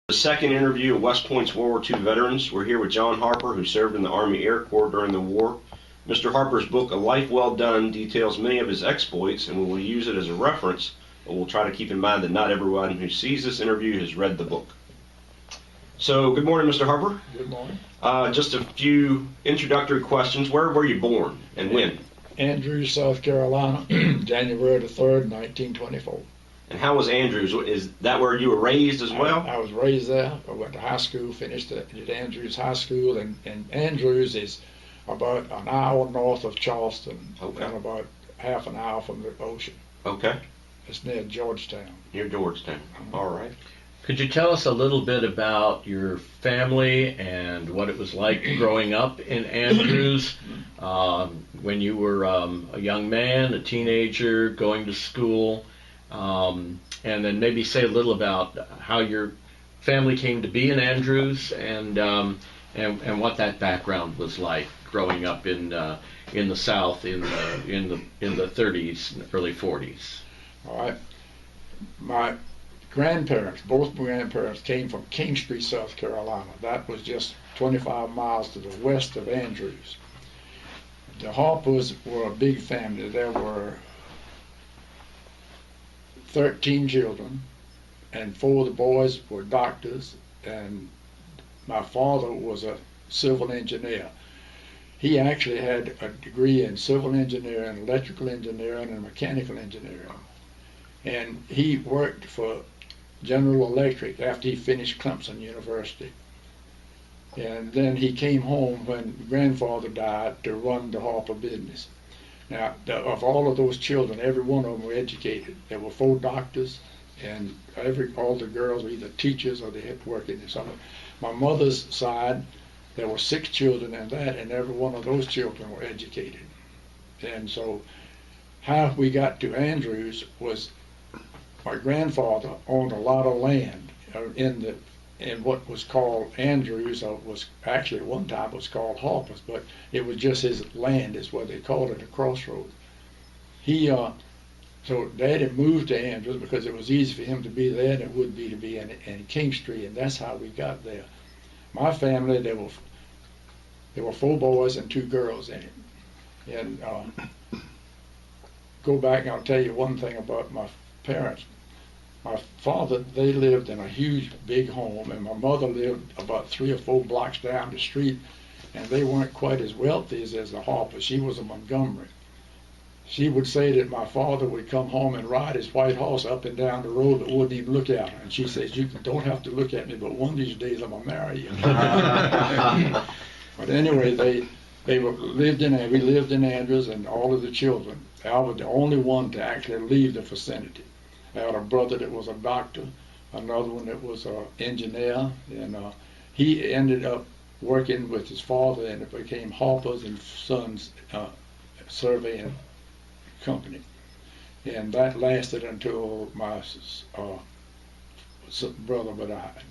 The second interview of West Point's World War II veterans. We're here with John Harper, who served in the Army Air Corps during the war. Mr. Harper's book, A Life Well Done, details many of his exploits, and we will use it as a reference, but we'll try to keep in mind that not everyone who sees this interview has read the book. So, good morning, Mr. Harper. Good morning. Just a few introductory questions. Where were you born and when? Andrews, South Carolina, January the 3rd, 1924. And how was Andrews? Is that where you were raised as well? I was raised there. I went to high school, finished at Andrews High School, and Andrews is about an hour north of Charleston, Okay. and about half an hour from the ocean. Okay. It's near Georgetown. Near Georgetown. All right. Could you tell us a little bit about your family and what it was like growing up in Andrews when you were a young man, a teenager, going to school, and then maybe say a little about how your family came to be in Andrews and what that background was like growing up in the South in the 30s, early 40s. All right. My grandparents, both my grandparents, came from King Street, South Carolina. That was just 25 miles to the west of Andrews. The Harpers were a big family. There were 13 children, and 4 of the boys were doctors, and my father was a civil engineer. He actually had a degree in civil engineering, electrical engineering, and mechanical engineering. And he worked for General Electric after he finished Clemson University. And then he came home when grandfather died to run the Harper business. Now, of all of those children, every one of them were educated. There were 4 doctors, and all the girls were either teachers or they had to work in this. My mother's side, there were 6 children in that, and every one of those children were educated. And so how we got to Andrews was my grandfather owned a lot of land in what was called Andrews, or was actually at one time was called Harper's, but it was just his land is what they called it, a crossroads. So Daddy moved to Andrews because it was easy for him to be there than it would be to be in King Street, and that's how we got there. My family, there were 4 boys and 2 girls in it. And go back and I'll tell you one thing about my parents. My father, they lived in a huge, big home, and my mother lived about 3 or 4 blocks down the street, and they weren't quite as wealthy as the Harper. She was a Montgomery. She would say that my father would come home and ride his white horse up and down the road but wouldn't even look at her. And she says, "You don't have to look at me, but one of these days I'm going to marry you." But anyway, we lived in Andrews, and all of the children. I was the only one to actually leave the vicinity. I had a brother that was a doctor, another one that was an engineer, and he ended up working with his father, and it became Harper's and Sons Surveying Company. And that lasted until my brother died.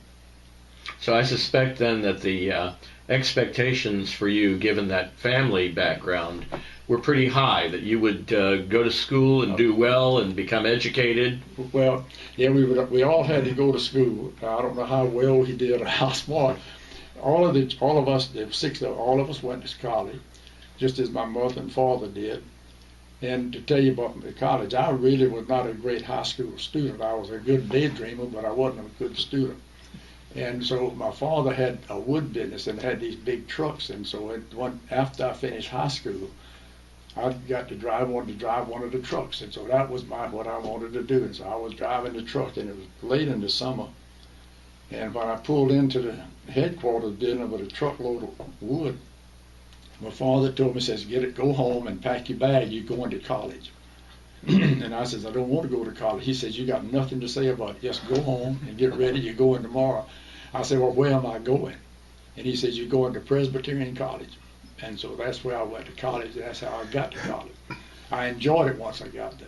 So I suspect then that the expectations for you, given that family background, were pretty high, that you would go to school and do well and become educated. Well, yeah, we all had to go to school. I don't know how well he did or how smart. All of us, there were 6 of all of us went to college, just as my mother and father did. And to tell you about the college, I really was not a great high school student. I was a good daydreamer, but I wasn't a good student. And so my father had a wood business and had these big trucks, and so after I finished high school, I wanted to drive one of the trucks, and so that was what I wanted to do. And so I was driving the truck, and it was late in the summer, and when I pulled into the headquarters building with a truckload of wood, my father told me, says, go home and pack your bag, you're going to college. And I says, I don't want to go to college. He says, you got nothing to say about it, just go home and get ready, you're going tomorrow. I said, well, where am I going? And he says, you're going to Presbyterian College. And so that's where I went to college. That's how I got to college. I enjoyed it once I got there.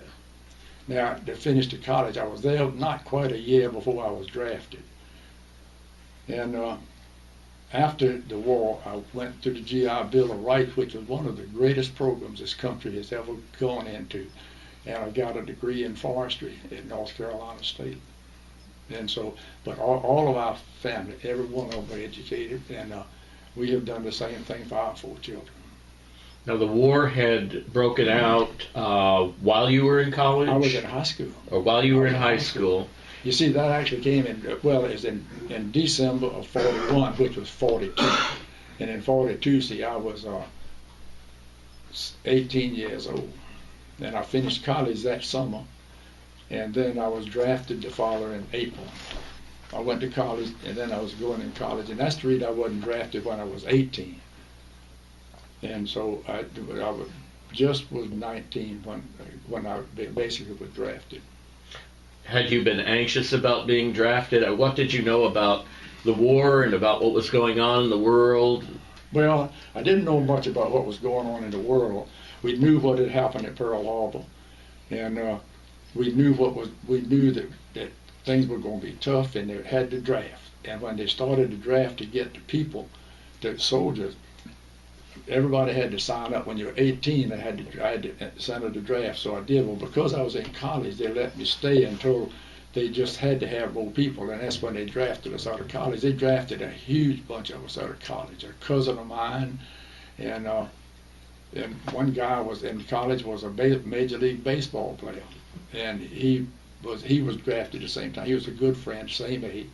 Now, to finish the college, I was there not quite a year before I was drafted. And after the war, I went to the GI Bill of Rights, which was one of the greatest programs this country has ever gone into. And I got a degree in forestry at North Carolina State. And so, but all of our family, every one of them are educated, and we have done the same thing for our 4 children. Now, the war had broken out while you were in college? I was in high school. Or while you were in high school. You see, that actually came in, well, it was in December of 41, which was 42. And in 42, see, I was 18 years old. And I finished college that summer. And then I was drafted the following April. I went to college, and then I was going in college. And that's the reason I wasn't drafted when I was 18. And so I just was 19 when I basically was drafted. Had you been anxious about being drafted? What did you know about the war and about what was going on in the world? Well, I didn't know much about what was going on in the world. We knew what had happened at Pearl Harbor, and we knew that things were going to be tough, and they had to draft. And when they started the draft to get the people, the soldiers, everybody had to sign up. When you were 18, I had to sign up the draft, so I did. Well, because I was in college, they let me stay until they just had to have more people, and that's when they drafted us out of college. They drafted a huge bunch of us out of college. A cousin of mine, and one guy was in college, was a Major League Baseball player, and he was drafted at the same time. He was a good friend, same age,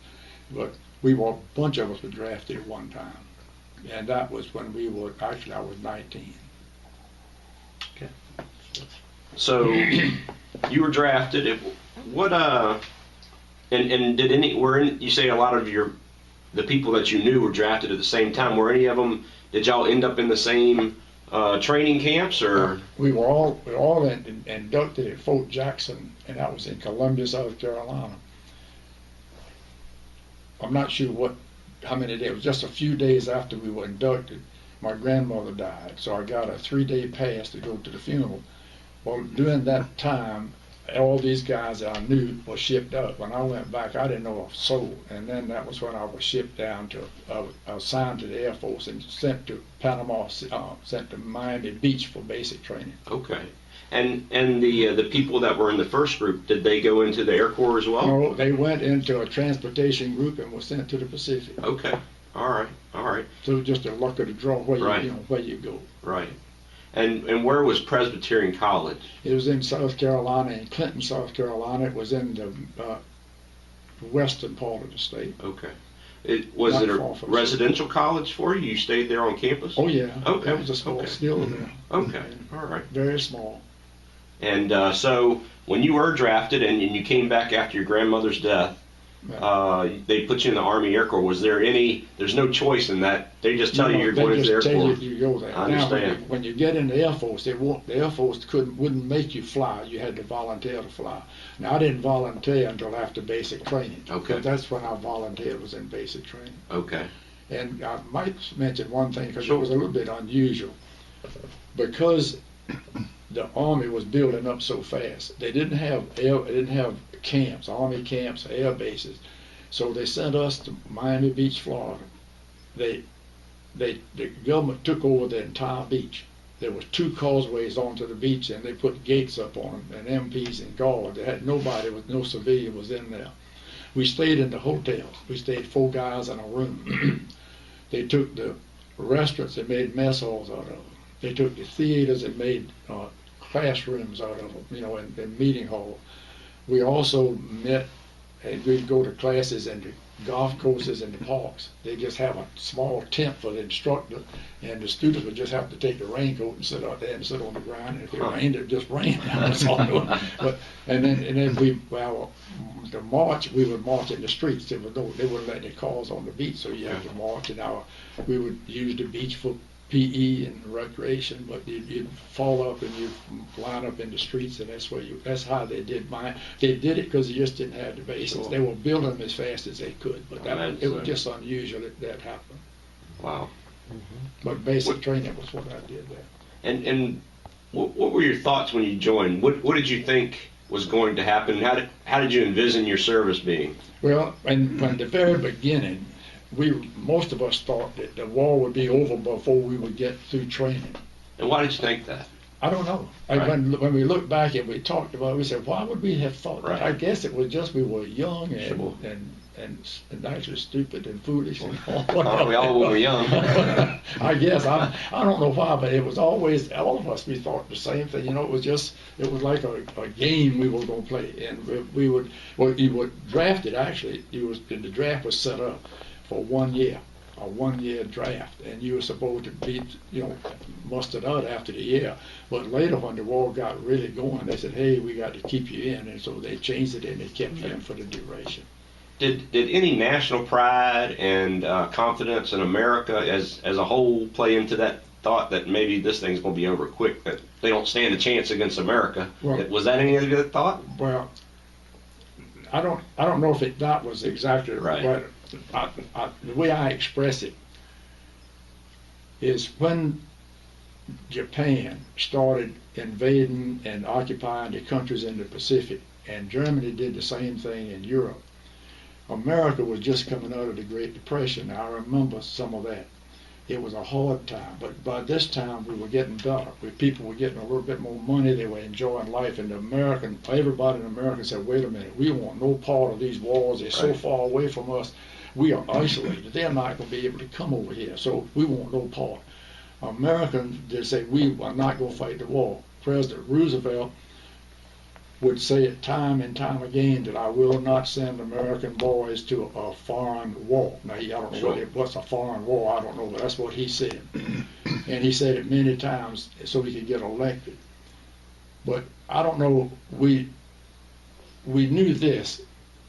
but a bunch of us were drafted at one time. And that was when I was 19. Okay. So you were drafted. And you say a lot of the people that you knew were drafted at the same time. Were any of them, did y'all end up in the same training camps, or? We were all inducted at Fort Jackson, and that was in Columbia, South Carolina. I'm not sure how many days. It was just a few days after we were inducted. My grandmother died, so I got a 3-day pass to go to the funeral. Well, during that time, all these guys that I knew were shipped up. When I went back, I didn't know a soul, and then that was when I was shipped down assigned to the Air Force and sent to Panama, sent to Miami Beach for basic training. Okay. And the people that were in the first group, did they go into the Air Corps as well? No, they went into a transportation group and were sent to the Pacific. Okay. All right. So just a luck of the draw where you go. Right. And where was Presbyterian College? It was in South Carolina, in Clinton, South Carolina. It was in the western part of the state. Okay. Was it a residential college for you? You stayed there on campus? Oh, yeah. Okay. It was a small, still there. Okay. All right. Very small. And so when you were drafted and you came back after your grandmother's death, they put you in the Army Air Corps. Was there there's no choice in that? They just tell you you're going to the Air Corps. They just tell you go there. I understand. Now, when you get in the Air Force, the Air Force wouldn't make you fly. You had to volunteer to fly. Now, I didn't volunteer until after basic training. Okay. But that's when I volunteered, was in basic training. Okay. And I might mention one thing, because Sure. it was a little bit unusual. Because the Army was building up so fast, they didn't have camps, Army camps, air bases. So they sent us to Miami Beach, Florida. The government took over the entire beach. There was 2 causeways onto the beach, and they put gates up on them, and MPs and guards. They had no civilian was in there. We stayed in the hotels. We stayed 4 guys in a room. They took the restaurants and made mess halls out of them. They took the theaters and made classrooms out of them, and meeting halls. We also met, and we'd go to classes in the golf courses and the parks. They just have a small tent for the instructor, and the students would just have to take the raincoat and sit out there and sit on the ground. And if it rained, it just rained. That's all. And then the march, we would march in the streets. They wouldn't let any cars on the beach, so you had to march. And we would use the beach for PE and recreation, but you'd fall up and you'd line up in the streets, and that's how they did mine. They did it because they just didn't have the bases. Sure. They were building them as fast as they could, but it was just unusual that happened. Wow. But basic training was what I did there. And what were your thoughts when you joined? What did you think was going to happen? How did you envision your service being? Well, from the very beginning, most of us thought that the war would be over before we would get through training. And why did you think that? I don't know. Right. When we look back and we talked about it, we said, why would we have thought that? Right. I guess it was just we were young and, Sure. and actually stupid and foolish and all. Aren't we all when we're young? I guess I don't know why, but it was always all of us. We thought the same thing. It was like a game we were going to play, and we would you would draft it actually. The draft was set up for 1 year. A 1 year draft, and you were supposed to be, mustered out after the year. But later, when the war got really going, they said, "Hey, we got to keep you in," and so they changed it and they kept you in for the duration. Did any national pride and confidence in America as a whole play into that thought that maybe this thing's going to be over quick, that they don't stand a chance against America? Well, Was that any of your thought? Well, I don't know if that was exactly Right. what. The way I express it is when Japan started invading and occupying the countries in the Pacific, and Germany did the same thing in Europe. America was just coming out of the Great Depression. I remember some of that. It was a hard time, but by this time we were getting better. People were getting a little bit more money. They were enjoying life, and everybody in America said, "Wait a minute, we want no part of these wars. They're so far away from us. We are isolated. They're not going to be able to come over here, so we want no part." Americans, they say, we are not going to fight the war. President Roosevelt would say it time and time again that I will not send American boys to a foreign war. Now, I don't know what's a foreign war, I don't know, but that's what he said. And he said it many times so he could get elected. But I don't know, we knew this,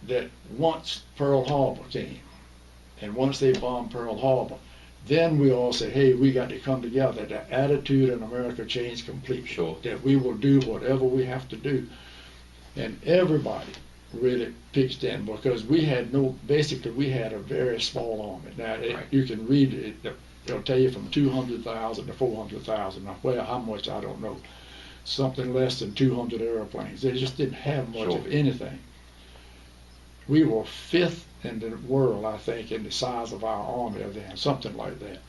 that once Pearl Harbor came, and once they bombed Pearl Harbor, then we all said, hey, we got to come together. The attitude in America changed completely. Sure. That we will do whatever we have to do. And everybody really pitched in because we had we had a very small army. Now, you can read it, it'll tell you from 200,000 to 400,000. Now, how much, I don't know. Something less than 200 airplanes. They just didn't have much of anything. We were fifth in the world, I think, in the size of our army then, something like that.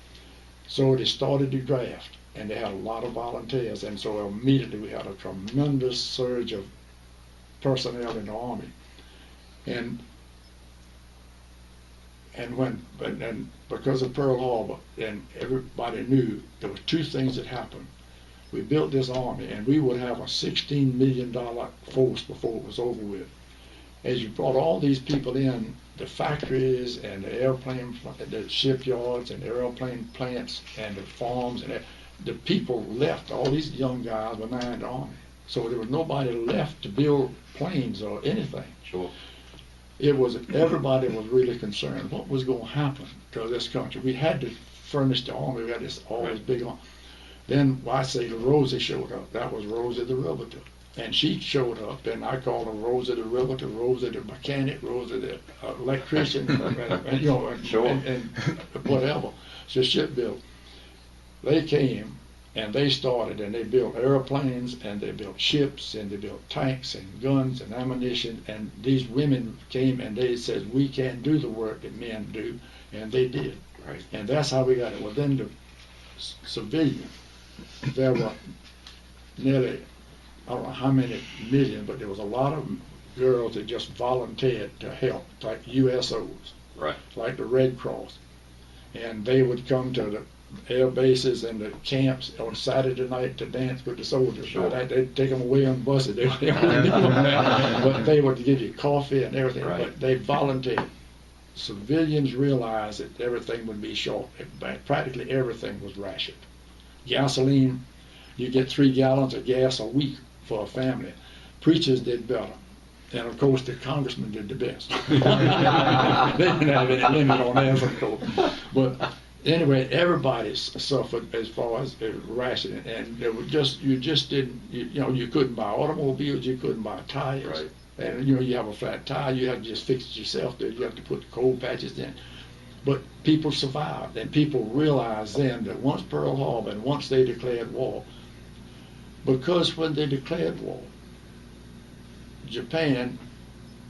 So they started the draft, and they had a lot of volunteers, and so immediately we had a tremendous surge of personnel in the army. And because of Pearl Harbor, and everybody knew there were two things that happened. We built this army, and we would have a $16 million force before it was over with. As you brought all these people in, the factories and the shipyards and the airplane plants and the farms, and the people left. All these young guys were now in the army. So there was nobody left to build planes or anything. Sure. Everybody was really concerned what was going to happen to this country. We had to furnish the army. We had this big army. Then I say Rosie showed up. That was Rosie the Riveter. And she showed up, and I called her Rosie the Riveter, Rosie the mechanic, Rosie the electrician, and whatever. So shipbuild. They came, and they started, and they built airplanes, and they built ships, and they built tanks, and guns, and ammunition. And these women came, and they said, we can't do the work that men do, and they did. Right. And that's how we got it. Within the civilian, there were nearly, I don't know how many million, but there was a lot of girls that just volunteered to help, like USOs, right, like the Red Cross. And they would come to the air bases and the camps on Saturday night to dance with the soldiers. Sure. They'd take them away on buses. But they would give you coffee and everything. Right. But they volunteered. Civilians realized that everything would be short. Practically everything was rationed. Gasoline, you get 3 gallons of gas a week for a family. Preachers did better. And of course the congressmen did the best. They didn't have any limit on that, of course. But anyway, everybody suffered as far as rationing, and it was you couldn't buy automobiles, you couldn't buy tires. Right. And you have a flat tire, you have to just fix it yourself. You have to put the cold patches in. But people survived, and people realized then that once Pearl Harbor and once they declared war, because when they declared war, Japan,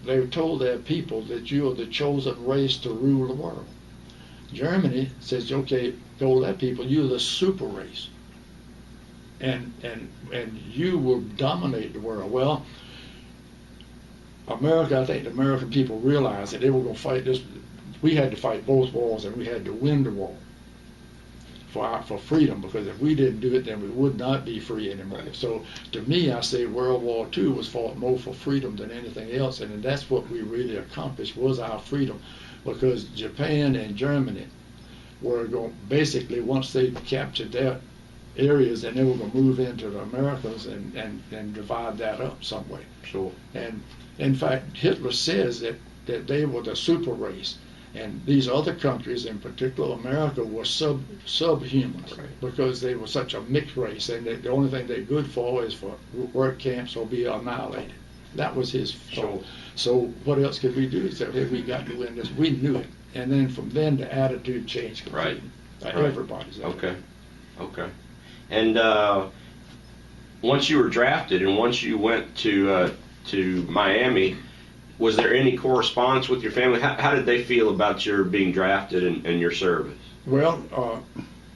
they told their people that you are the chosen race to rule the world. Germany says, okay, told their people, you're the super race. and you will dominate the world. Well, America, I think the American people realized that they were going to fight this. We had to fight both wars, and we had to win the war for freedom, because if we didn't do it, then we would not be free anymore. So to me, I say World War II was fought more for freedom than anything else, and that's what we really accomplished, was our freedom, because Japan and Germany were going, basically, once they captured their areas, and they were going to move into the Americas and divide that up some way. Sure. And in fact, Hitler says that they were the super race, and these other countries, in particular America, were subhumans, right, because they were such a mixed race, and the only thing they're good for is for work camps or be annihilated. That was his thought. So what else could we do? He said, hey, we got to win this. We knew it. And then from then, the attitude changed completely. Right. Everybody's attitude. Okay. And once you were drafted and once you went to Miami, was there any correspondence with your family? How did they feel about your being drafted and your service? Well,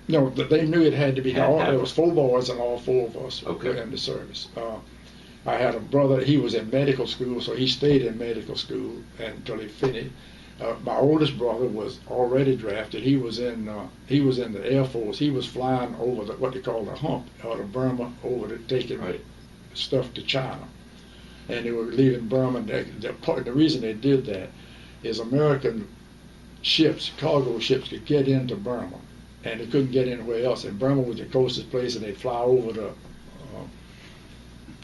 no, they knew it had to be. There was 4 boys, and all 4 of us were in the service. I had a brother. He was in medical school, so he stayed in medical school until he finished. My oldest brother was already drafted. He was in the Air Force. He was flying over what they call the hump out of Burma, over to taking stuff to China. And they were leaving Burma. The reason they did that is American ships, cargo ships, could get into Burma, and they couldn't get anywhere else. And Burma was the closest place, and they'd fly over the,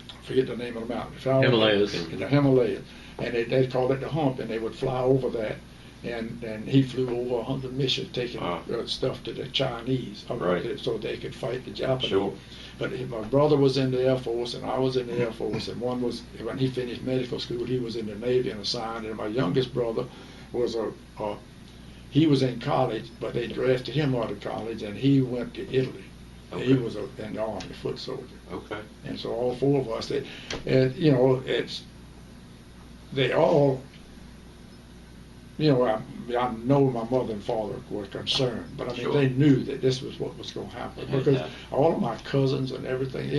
I forget the name of the mountain. Himalayas. The Himalayas. And they called it the hump, and they would fly over that. And he flew over 100 missions taking stuff to the Chinese, so they could fight the Japanese. Sure. But my brother was in the Air Force, and I was in the Air Force, and one was, when he finished medical school, he was in the Navy and assigned, and my youngest brother was he was in college, but they drafted him out of college, and he went to Italy. Okay. He was in the Army, foot soldier. Okay. And so all 4 of us, they all, I know my mother and father were concerned, but I mean, they knew that this was what was going to happen, because all of my cousins and everything,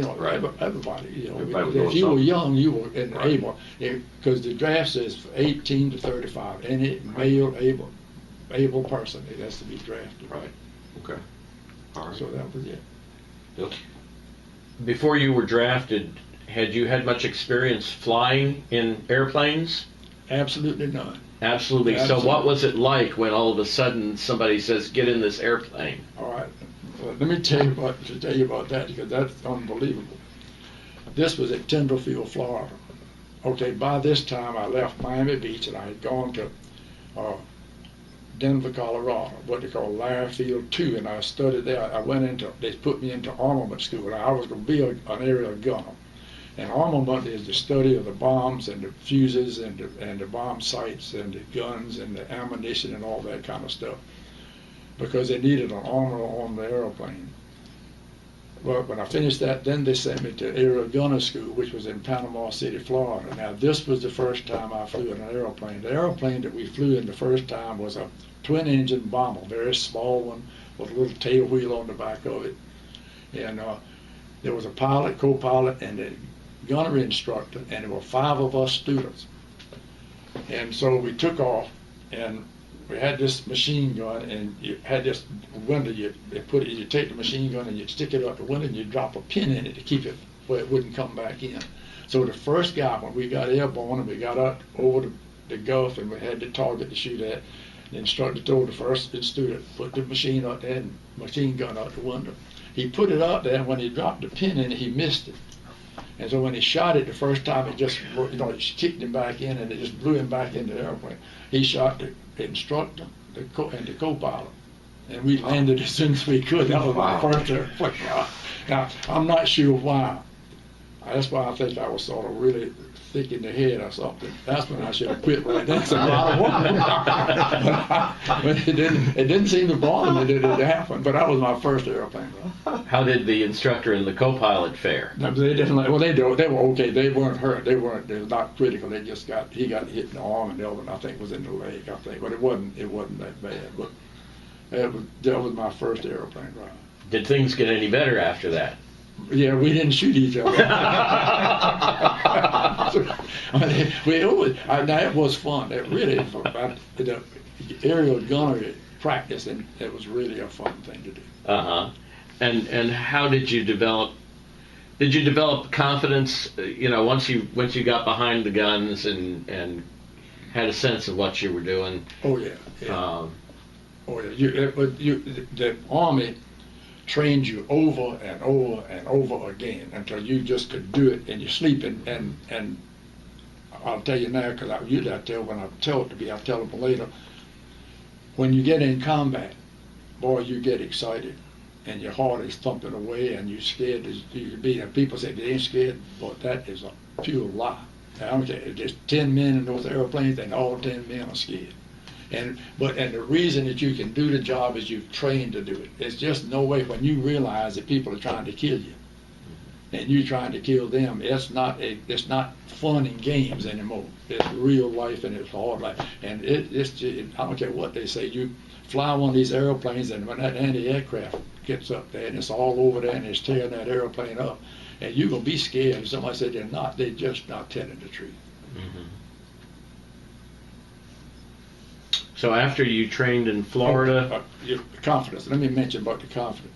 everybody, if you were young, you were able, because the draft says 18 to 35, any male able person, it has to be drafted. Right. Okay. All right. So that was it. Bill? Before you were drafted, had you had much experience flying in airplanes? Absolutely none. Absolutely. So what was it like when all of a sudden somebody says, get in this airplane? All right. Well, let me tell you about that, because that's unbelievable. This was at Tenderfield, Florida. Okay, by this time I left Miami Beach, and I had gone to Denver, Colorado, what they call Lair Field 2, and I studied there. They put me into armament school. I was going to be an aerial gunner. And armament is the study of the bombs and the fuses and the bomb sights and the guns and the ammunition and all that kind of stuff, because they needed an armor on the airplane. Well, when I finished that, then they sent me to aerial gunner school, which was in Panama City, Florida. Now, this was the first time I flew in an airplane. The airplane that we flew in the first time was a twin-engine bomber, very small one with a little tail wheel on the back of it. And there was a pilot, co-pilot, and a gunnery instructor, and there were 5 of us students. And so we took off, and we had this machine gun, and you had this window. You take the machine gun and you stick it out the window, and you drop a pin in it to keep it where it wouldn't come back in. So the first guy, when we got airborne and we got out over the Gulf, and we had the target to shoot at, the instructor told the first student, put the machine out there and machine gun out the window. He put it out there, and when he dropped the pin in it, he missed it. And so when he shot it the first time, it just, it kicked him back in, and it just blew him back into the airplane. He shot the instructor and the co-pilot, and we landed as soon as we could. That was my first airplane. Now, I'm not sure why. That's why I think I was sort of really thick in the head or something. That's when I should have quit right then. That's a lot of work. But it didn't seem to bother me that it happened. But that was my first airplane. How did the instructor and the co-pilot fare? No, they didn't like. Well, they were okay. They weren't hurt. They were not critical. He got hit in the arm, and the other one I think was in the leg. I think, but it wasn't that bad. But that was my first airplane ride. Did things get any better after that? Yeah, we didn't shoot each other. That was fun. It really, the aerial gunnery practice, and it was really a fun thing to do. And how did you develop? Did you develop confidence? Once you got behind the guns and had a sense of what you were doing. Oh yeah. The Army trained you over and over and over again until you just could do it in your sleep. And I'll tell you now, because usually I tell when I tell it to be, I'll tell them later. When you get in combat, boy, you get excited and your heart is thumping away and you're scared as you can be. And people say they ain't scared, but that is a pure lie. I don't care. There's 10 men in those airplanes and all 10 men are scared. And the reason that you can do the job is you've trained to do it. It's just no way when you realize that people are trying to kill you and you're trying to kill them. It's not fun and games anymore. It's real life and it's hard life. And it's just, I don't care what they say. You fly one of these airplanes and when that anti-aircraft gets up there and it's all over there and it's tearing that airplane up, and you're gonna be scared. If somebody said they're not, they're just not telling the truth. Mm-hmm. So after you trained in Florida, confidence. Let me mention about the confidence.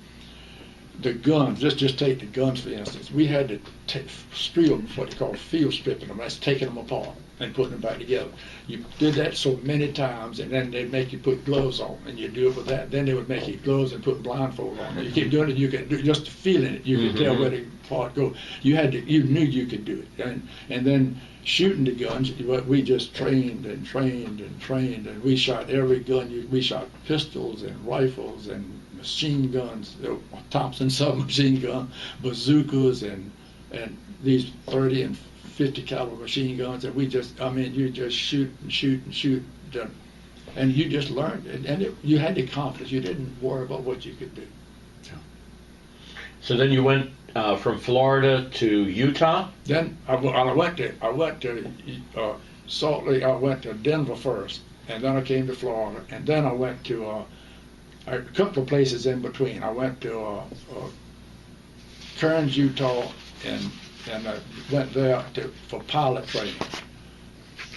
The guns. Let's just take the guns for instance. We had to strip them, what they call field stripping them. That's taking them apart and putting them back together. You did that so many times, and then they'd make you put gloves on, and you do it with that. Then they would make you gloves and put blindfold on. And you keep doing it. You could just feeling it. You could tell where the part go. You knew you could do it, and then. Shooting the guns, we just trained and trained and trained, and we shot every gun. We shot pistols and rifles and machine guns, Thompson submachine gun, bazookas, and these 30 and 50 caliber machine guns. And you just shoot and shoot and shoot, and you just learned. And you had the confidence. You didn't worry about what you could do. So then you went from Florida to Utah. Then I went to Salt Lake. I went to Denver first, and then I came to Florida, and then I went to a couple of places in between. I went to Kearns, Utah, and I went there for pilot training.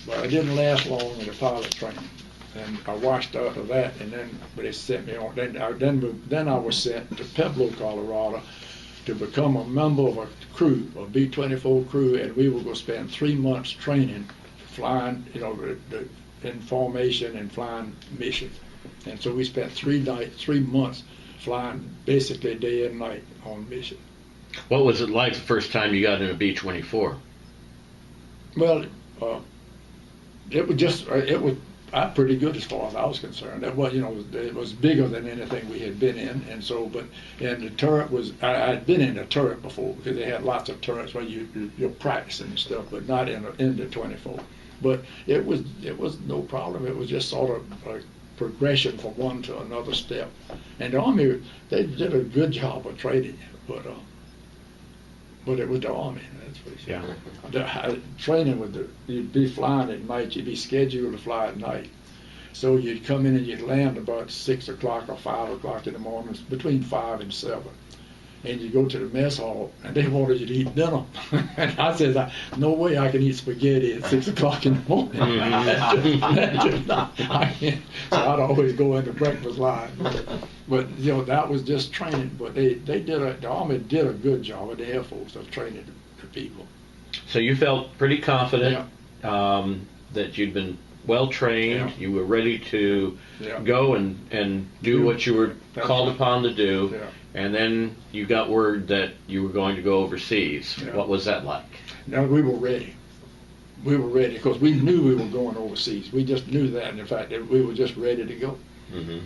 But I didn't last long in the pilot training, and I washed out of that, and then they sent me on. Then I was sent to Pueblo, Colorado, to become a member of a crew, a B-24 crew, and we were going to spend 3 months training, flying, in formation and flying missions. And so we spent 3 months flying basically day and night on mission. What was it like the first time you got in a B-24? Well, it was pretty good as far as I was concerned. It was bigger than anything we had been in, and the turret was. I had been in a turret before because they had lots of turrets where you're practicing and stuff, but not in the 24. But it was no problem. It was just sort of a progression from one to another step. And the Army, they did a good job of training you, but it was the Army. That's what he said. Yeah. Training you'd be flying at night. You'd be scheduled to fly at night. So you'd come in and you'd land about 6 o'clock or 5 o'clock in the morning, between 5 and 7. And you go to the mess hall, and they wanted you to eat dinner. And I said, no way I can eat spaghetti at 6 o'clock in the morning. I can't. So I'd always go into breakfast line. But that was just training. But the Army did a good job in the Air Force of training the people. So you felt pretty confident that you'd been well trained. Yeah. You were ready to go and do what you were called upon to do. Yeah. And then you got word that you were going to go overseas. Yeah. What was that like? No, we were ready. We were ready because we knew we were going overseas. We just knew that. And in fact, we were just ready to go. Mm-hmm.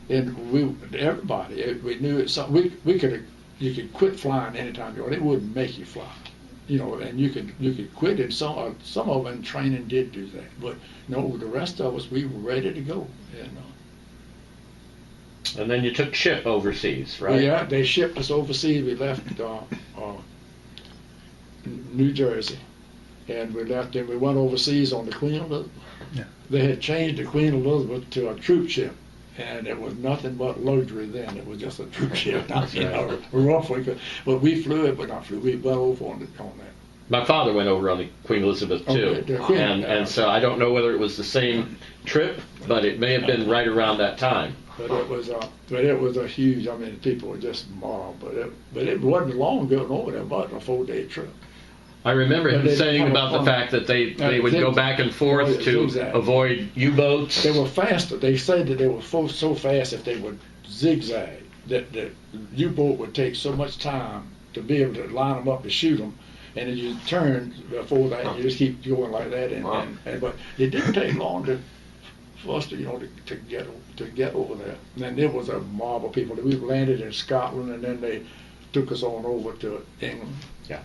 And everybody, we knew it. So you could quit flying anytime you want. It wouldn't make you fly. And you could quit. And some of them in training did do that. But no, the rest of us, we were ready to go. And then you took ship overseas, right? Well, yeah, they shipped us overseas. We left New Jersey, and we left. And we went overseas on the Queen Elizabeth. Yeah. They had changed the Queen Elizabeth to a troop ship, and it was nothing but luxury then. It was just a troop ship, not, you know, rough. But we flew it, but not flew. We went over on that. My father went over on the Queen Elizabeth too, Okay, the Queen, and so I don't know whether it was the same trip, but it may have been right around that time. But it was a huge. I mean, people were just mobbed. But it wasn't long going over there. About a 4-day trip. I remember him But saying about the fact that they would go back and forth to avoid U-boats. They were faster. They said that they were so fast if they would zigzag that the U-boat would take so much time to be able to line them up to shoot them. And then you turn before that, you just keep going like that. But it didn't take long for us to, you know, to get over there. And then there was a mob of people. We landed in Scotland, and then they took us on over to England. Yeah.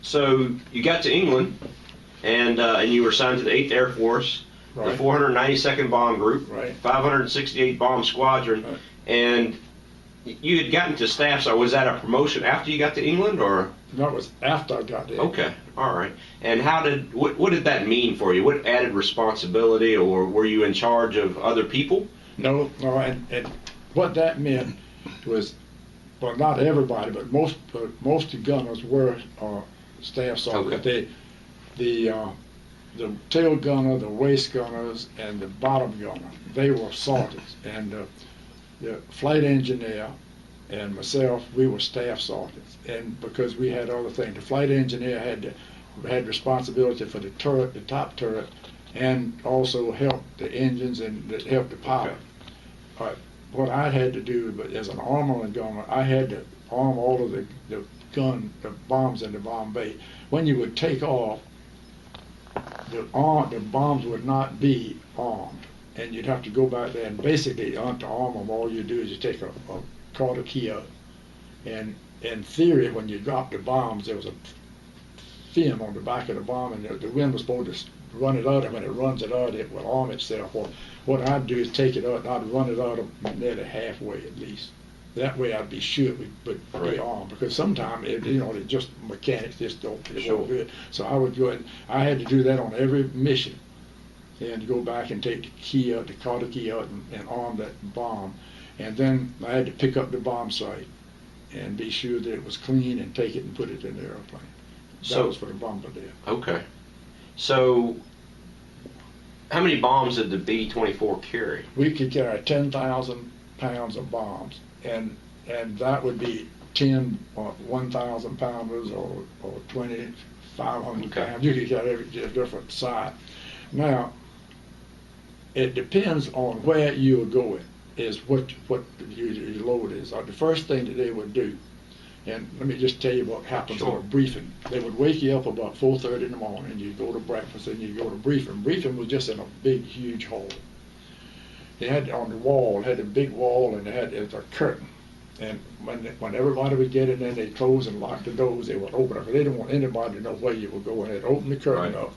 So you got to England, and you were assigned to the 8th Air Force, Right. the 492nd Bomb Group, Right. 568 Bomb Squadron, Right. and you had gotten to staff. So was that a promotion after you got to England, or? No, it was after I got there. Okay, all right. And what did that mean for you? What added responsibility, or were you in charge of other people? No, and what that meant was, well, not everybody, but most of the gunners were staff sergeants. Okay. The tail gunner, the waist gunners, and the bottom gunner, they were sergeants. And the flight engineer and myself, we were staff sergeants. And because we had other things, the flight engineer had responsibility for the turret, the top turret, and also helped the engines and helped the pilot. Okay. What I had to do, but as an armament gunner, I had to arm all of the bombs in the bomb bay. When you would take off, the bombs would not be armed, and you'd have to go back there and basically to arm them. All you do is you take a Carter key out, and in theory, when you drop the bombs, there was a fin on the back of the bomb, and the wind was supposed to run it out, and when it runs it out, it will arm itself. Well, what I'd do is take it out, and I'd run it out nearly halfway at least. That way I'd be sure it would be armed, because sometimes, it just mechanics just don't Sure. good. So I would go and I had to do that on every mission, and go back and take the key out, the Carter key out, and arm that bomb. And then I had to pick up the bomb site and be sure that it was clean and take it and put it in the airplane. That was for the bombardier. Okay. So how many bombs did the B-24 carry? We could carry 10,000 pounds of bombs, and that would be 10 1,000 pounders or 2,500 Okay. pounds. You could carry every different size. Now, it depends on where you're going, is what your load is. The first thing that they would do, and let me just tell you what happens Sure. on a briefing. They would wake you up about 4:30 in the morning, you go to breakfast, and you go to briefing. Briefing was just in a big, huge hall. They had on the wall, had a big wall, and it was a curtain. And when everybody would get in there, they'd close and lock the doors. They would open it, because they didn't want anybody to know where you were going. They'd open the curtain Right. up,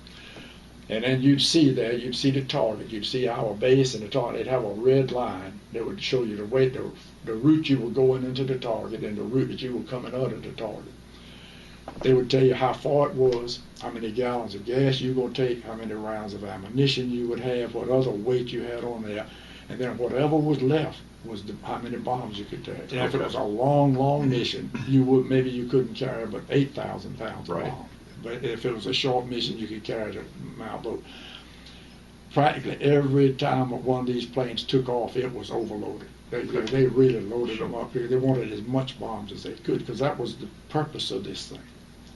and then you'd see the target. You'd see our base and the target. They'd have a red line that would show you the way, the route you were going into the target and the route that you were coming out of the target. They would tell you how far it was, how many gallons of gas you were going to take, how many rounds of ammunition you would have, what other weight you had on there, and then whatever was left was how many bombs you could take. And if it was a long mission, maybe you couldn't carry but 8,000 pounds of Right. bombs. But if it was a short mission, you could carry the amount. But practically every time one of these planes took off, it was overloaded. They really loaded them up here. They wanted as much bombs as they could, because that was the purpose of this thing.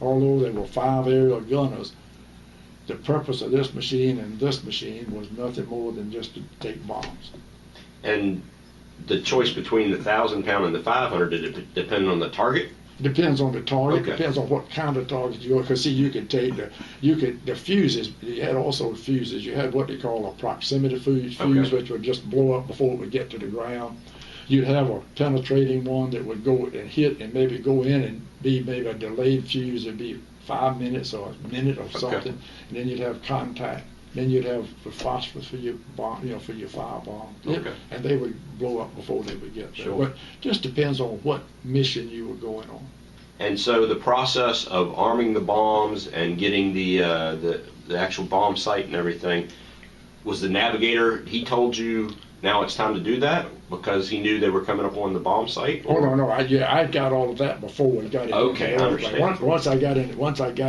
Although there were 5 aerial gunners, the purpose of this machine and this machine was nothing more than just to take bombs. And the choice between the 1,000-pound and the 500, did it depend on the target? Depends on the target. Okay. Depends on what kind of target you are. Because see, you could take the fuses. You had also fuses. You had what they call a proximity fuse, Okay. which would just blow up before it would get to the ground. You'd have a penetrating one that would go and hit and maybe go in and be maybe a delayed fuse. It'd be 5 minutes or a minute or something. And then you'd have contact. Then you'd have the phosphorus for your bomb, for your firebomb. Okay. And they would blow up before they would get there. Sure. But just depends on what mission you were going on. And so the process of arming the bombs and getting the actual bomb site and everything, was the navigator, he told you now it's time to do that because he knew they were coming up on the bomb site? Oh no, I got all of that before we got in Okay, the I airplane. understand. Once I got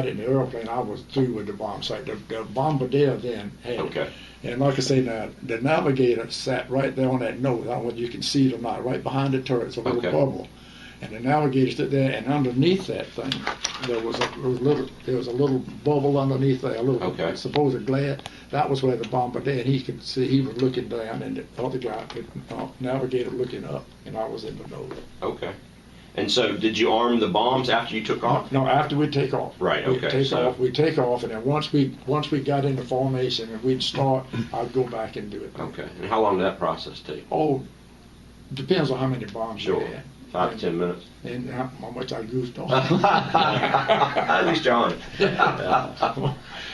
in the airplane, I was through with the bomb site. The bombardier then had it. Okay. And like I say now, the navigator sat right there on that nose. I don't know whether you can see it or not. Right behind the turret, it's a little Okay. bubble. And the navigator stood there, and underneath that thing, there was a little bubble underneath there, a little Okay. supposed glass. That was where the bombardier, and he could see, he was looking down, and the other guy, navigator, looking up, and I was in the nose. Okay. And so did you arm the bombs after you took off? No, after we take off. Right, okay, We take off, and then once we got into formation and we'd start, I'd go back and do it. Okay. And how long did that process take? Oh, depends on how many bombs Sure. you had. 5 to 10 minutes. And how much I goofed on. At least John.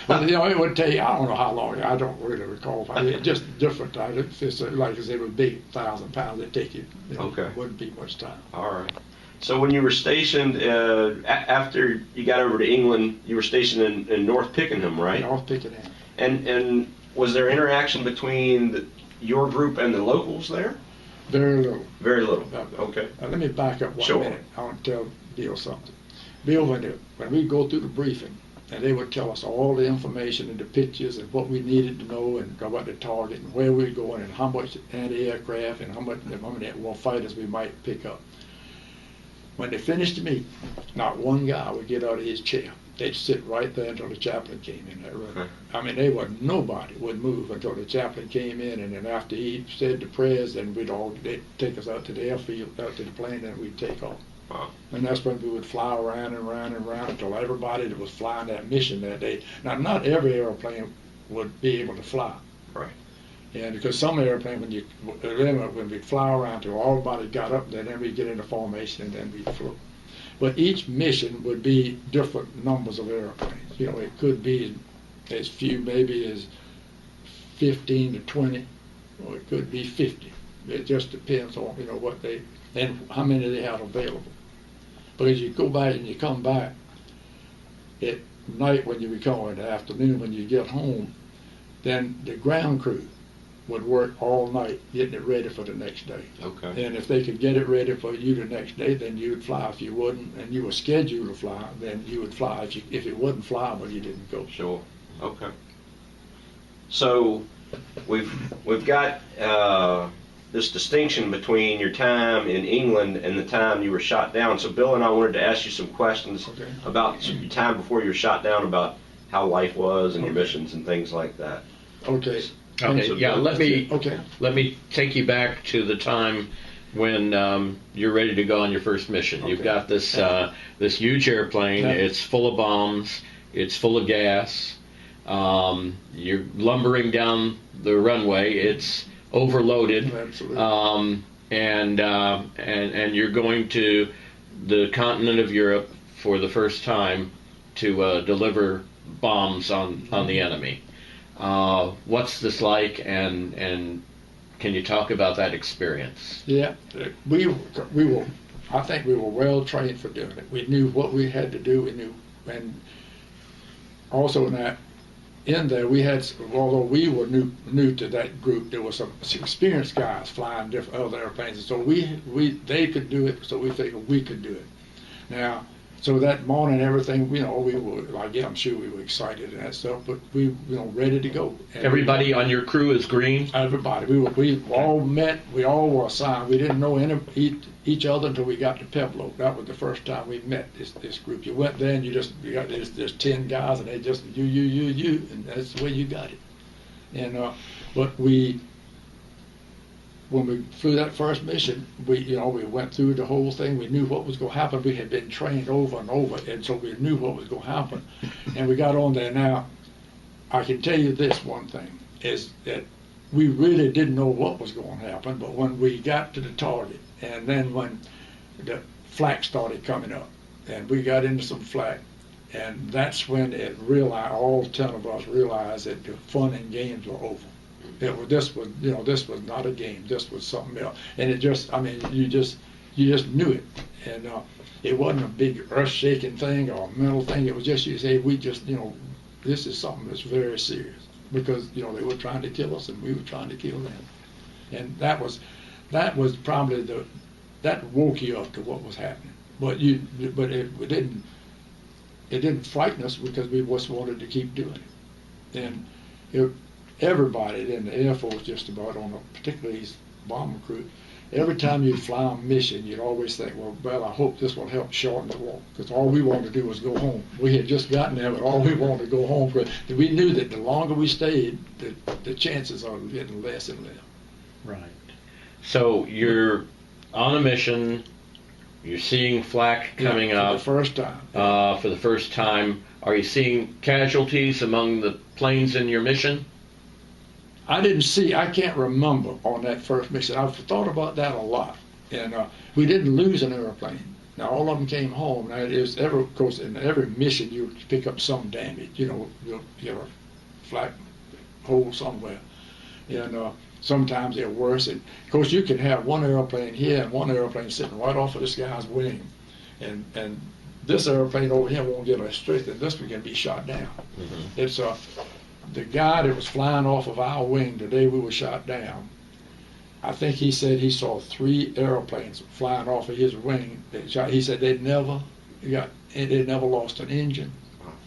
But it would take, I don't know how long, I don't really recall. It's just different times. If it's like I said, it would be 1,000 pounds, it'd take you, Okay. it wouldn't be much time. All right. So when you were stationed, after you got over to England, you were stationed in North Pickenham, right? I was picking in. And was there interaction between your group and the locals there? Very little. Very little. Okay. Now, let me back up 1 Sure. minute. I want to tell Bill something. Bill, when we go through the briefing, and they would tell us all the information and the pictures and what we needed to know and about the target and where we were going and how much anti-aircraft and how many war fighters we might pick up. When they finished the meeting, not one guy would get out of his chair. They'd sit right there until the chaplain came in that room. Okay. I mean, nobody would move until the chaplain came in, and then after he said the prayers, then they'd take us out to the airfield, out to the plane, and we'd take off. Wow. And that's when we would fly around and around and around until everybody that was flying that mission that day. Now, not every airplane would be able to fly. Right. And because some airplane, when we fly around till everybody got up, then we get into formation and then we flew. But each mission would be different numbers of airplanes. You know, it could be as few maybe as 15 to 20, or it could be 50. It just depends on, what they, and how many they have available. But as you go back and you come back at night when you recover, in the afternoon when you get home, then the ground crew would work all night getting it ready for the next day. Okay. And if they could get it ready for you the next day, then you would fly. If you wouldn't, and you were scheduled to fly, then you would fly. If it wasn't flyable, you didn't go. Sure. Okay. So we've got this distinction between your time in England and the time you were shot down. So Bill and I wanted to ask you some questions Okay. about your time before you were shot down, about how life was and your missions and things like that. Okay. Okay, yeah, let me take you back to the time when you're ready to go on your first mission. Okay. You've got this this huge airplane. Yeah. It's full of bombs. It's full of gas. You're lumbering down the runway. It's overloaded. Absolutely. And you're going to the continent of Europe for the first time to deliver bombs on the enemy. What's this like, and can you talk about that experience? Yeah, we were. I think we were well trained for doing it. We knew what we had to do. We knew, and also in there we had. Although we were new to that group, there were some experienced guys flying different other airplanes, and so they could do it. So we figured we could do it. Now, so that morning, everything, we were like, yeah, I'm sure we were excited and that stuff, but we, ready to go. And Everybody on your crew is green? Everybody. We all met. We all were assigned. We didn't know each other until we got to Pueblo. That was the first time we met this group. You went there and you got there's 10 guys and they just you, and that's the way you got it. And but when we flew that first mission, we went through the whole thing. We knew what was going to happen. We had been trained over and over, and so we knew what was going to happen. And we got on there. Now, I can tell you this one thing, is that we really didn't know what was going to happen, but when we got to the target, and then when the flak started coming up, and we got into some flak, and that's when all 10 of us realized that the fun and games were over. This was not a game. This was something else, and you just knew it, and it wasn't a big earth-shaking thing or a mental thing. It was just you say this is something that's very serious, because they were trying to kill us and we were trying to kill them. And that was probably that woke you up to what was happening. But it didn't frighten us because we just wanted to keep doing it. And everybody in the Air Force, just about, particularly these bomber crew, every time you'd fly on a mission, you'd always think, well, I hope this will help shorten the war, because all we wanted to do was go home. We had just gotten there, but all we wanted to go home, because we knew that the longer we stayed, the chances are getting less and less. Right. So you're on a mission. You're seeing flak coming up for the first time. For the first time. Are you seeing casualties among the planes in your mission? I can't remember on that first mission. I've thought about that a lot. And we didn't lose an airplane. Now, all of them came home. Now, of course, in every mission, you pick up some damage. You'll get a flak hole somewhere. And sometimes they're worse. And, of course, you can have one airplane here and one airplane sitting right off of this guy's wing. And this airplane over here won't get a straight, and this one can be shot down. Mm-hmm. It's the guy that was flying off of our wing the day we were shot down. I think he said he saw 3 airplanes flying off of his wing. He said they never lost an engine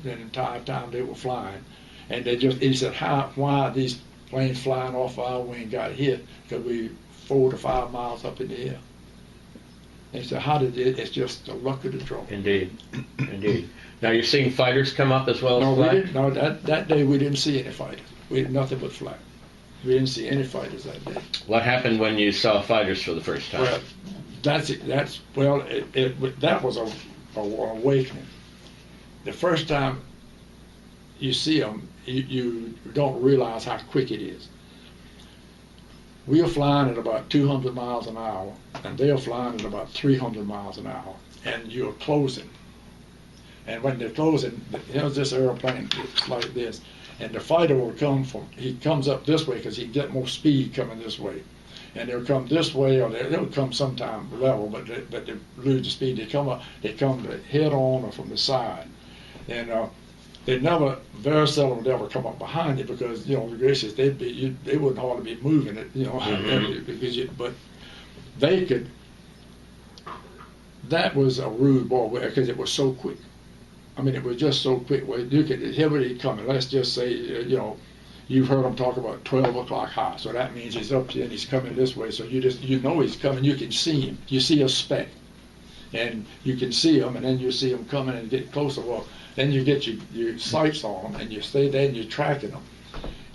the entire time they were flying. And he said, why these planes flying off our wing got hit? Because we 4 to 5 miles up in the air. And so how did it? It's just the luck of the draw. Indeed, indeed. Now you're seeing fighters come up as well as flak? We didn't. No, that day we didn't see any fighters. We had nothing but flak. We didn't see any fighters that day. What happened when you saw fighters for the first time? Well, that was a awakening. The first time you see them, you don't realize how quick it is. We are flying at about 200 miles an hour, and they are flying at about 300 miles an hour, and you're closing. And when they're closing, here's this airplane, it's like this, and the fighter will he comes up this way because he can get more speed coming this way. And they'll come this way, or they'll come sometime level, but they lose the speed. They come head on or from the side. And very seldom would ever come up behind it because, the gracious, they wouldn't hardly be moving it, Mm-hmm. but they could. That was a rude ball because it was so quick. I mean, it was just so quick. Well, you could hear it coming. Let's just say, you've heard them talk about 12 o'clock high, so that means he's up here and he's coming this way. So you know he's coming. You can see him. You see a speck, and you can see him, and then you see him coming and get closer. Well, then you get your sights on him, and you stay there and you're tracking him.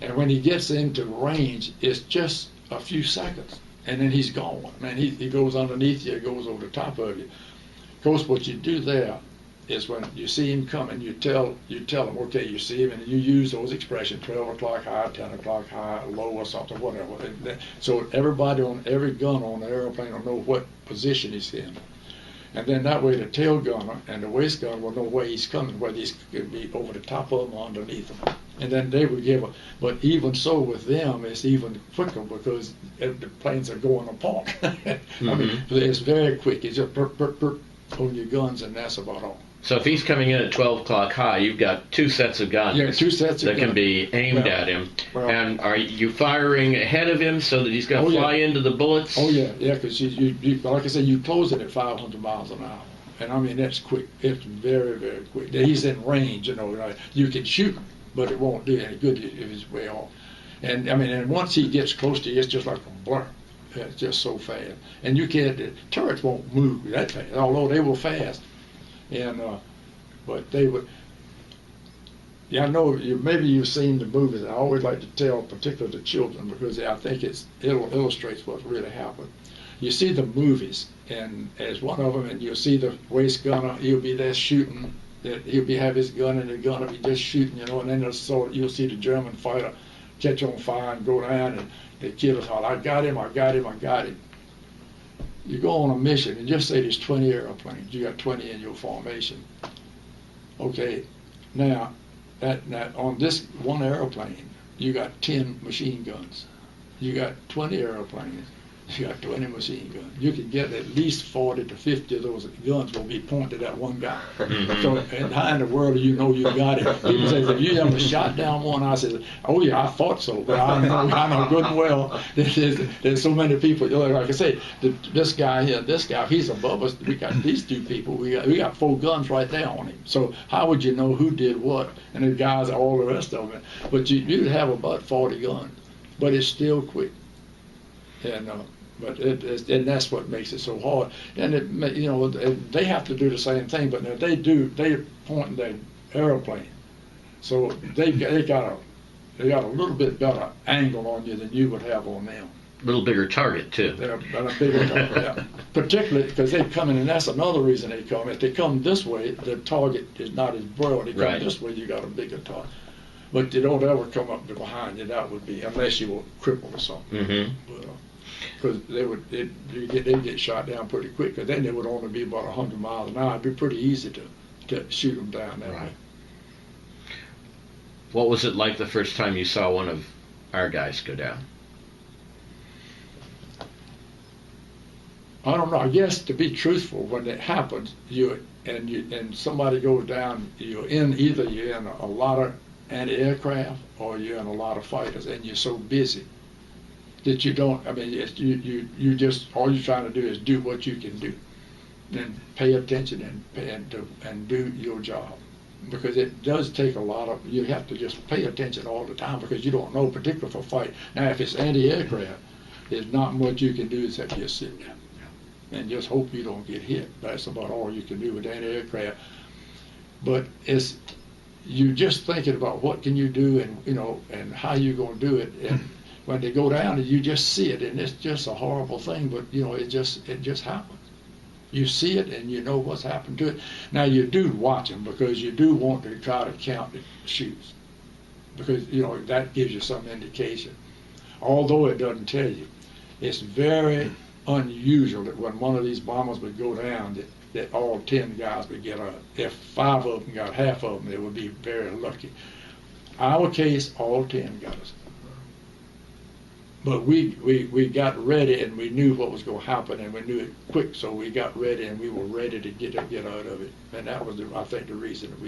And when he gets into range, it's just a few seconds, and then he's gone. Man, he goes underneath you, he goes over the top of you. Of course, what you do there is when you see him coming, you tell him, okay, you see him, and you use those expressions, 12 o'clock high, 10 o'clock high, low or something, whatever. So everybody on every gun on the airplane will know what position he's in. And then that way the tail gunner and the waist gunner will know where he's coming, whether he's going to be over the top of them or underneath them. And then they would but even so with them, it's even quicker because the planes are going apart. Mm-hmm. I mean, it's very quick. It's just on your guns, and that's about all. So if he's coming in at 12 o'clock high, you've got 2 sets of guns. Yeah, 2 sets of that guns can be aimed at him. Well, and are you firing ahead of him so that he's going to fly into the bullets? Oh yeah, because you like I said, you close it at 500 miles an hour, and I mean that's quick. It's very, very quick. He's in range, you can shoot him, but it won't do any good if he's way off. And I mean, and once he gets close to you, it's just like a blur. It's just so fast, and the turrets won't move that fast, although they were fast. And but they would. Yeah, I know. Maybe you've seen the movies. I always like to tell, particularly to children, because I think it illustrates what really happened. You see the movies, and as one of them, and you'll see the waist gunner. He'll be there shooting. He'll have his gun, and the gunner be just shooting, And then you'll see the German fighter catch on fire and go down, and the kid will holler, "I got him! I got him! I got him!" You go on a mission, and just say there's 20 airplanes. You got 20 in your formation. Okay, now that on this one airplane, you got 10 machine guns. You got 20 airplanes. You got 20 machine guns. You can get at least 40 to 50 of those guns will be pointed at one guy. So, and how in the world do you know you got it? People say, have you ever shot down one? I said, oh yeah, I thought so, but I know good and well there's so many people. Like I say, this guy here, he's above us. We got these two people. We got 4 guns right there on him. So how would you know who did what? And the guys, all the rest of them. But you have about 40 guns, but it's still quick. And and that's what makes it so hard. And they have to do the same thing, but now they point their airplane, so they got a little bit better angle on you than you would have on them. A little bigger target too. They're a bigger target, yeah. Particularly because they come in, and that's another reason they come. If they come this way, the target is not as broad. They come this way, you got a bigger target. But they don't ever come up behind you. That would be unless you were crippled or something. Mm-hmm. Because they'd get shot down pretty quick. Because then they would only be about 100 miles an hour. It'd be pretty easy to shoot them down that way. What was it like the first time you saw one of our guys go down? I don't know. I guess to be truthful, when it happens, and somebody goes down, you're in a lot of anti-aircraft or you're in a lot of fighters, and you're so busy that you don't. I mean, you just all you're trying to do is do what you can do, and pay attention and do your job, because it does take a lot of. You have to just pay attention all the time because you don't know, particularly for fight. Now, if it's anti-aircraft, there's not much you can do except just sit there and just hope you don't get hit. That's about all you can do with anti-aircraft. But you're just thinking about what can you do, and how you're going to do it. And when they go down, you just see it, and it's just a horrible thing. But it just happens. You see it, and you know what's happened to it. Now you do watch them because you do want to try to count the shoots, because that gives you some indication. Although it doesn't tell you, it's very unusual that when one of these bombers would go down, that all 10 guys would get out. If 5 of them got half of them, they would be very lucky. Our case, all 10 got us. But we got ready, and we knew what was going to happen, and we knew it quick, so we got ready, and we were ready to get out of it. And that was, I think, the reason that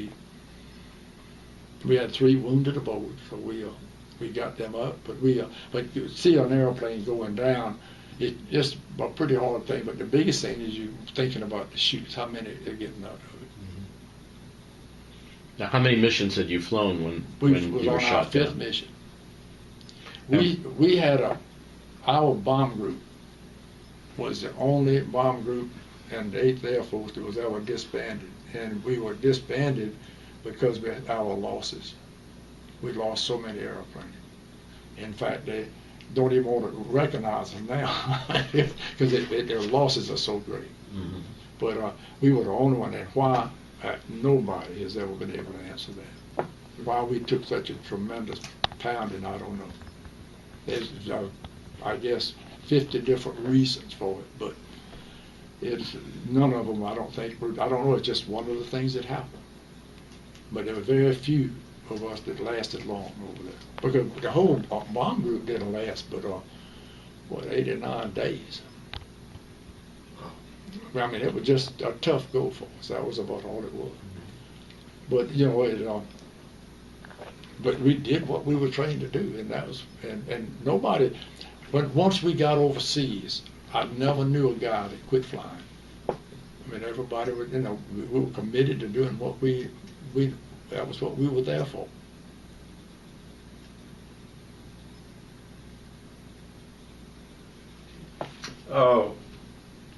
we had 3 wounded aboard, so we got them up. But you see an airplane going down, it's a pretty hard thing. But the biggest thing is you thinking about the shoots, how many they're getting out of it. Now, how many missions had you flown when you were shot down? Our 5th mission. We had our bomb group was the only bomb group in the 8th Air Force that was ever disbanded, and we were disbanded because we had our losses. We lost so many airplanes. In fact, they don't even want to recognize them now because their losses are so great. Mm-hmm. But we were the only one, and why nobody has ever been able to answer that. Why we took such a tremendous pounding, I don't know. There's, I guess, 50 different reasons for it, but it's none of them. I don't know. It's just one of the things that happened. But there were very few of us that lasted long over there, because the whole bomb group didn't last but 89 days. I mean, it was just a tough go for us. That was about all it was. But but we did what we were trained to do, and that was and nobody. But once we got overseas, I never knew a guy that quit flying. I mean, everybody was, we were committed to doing what we that was what we were there for.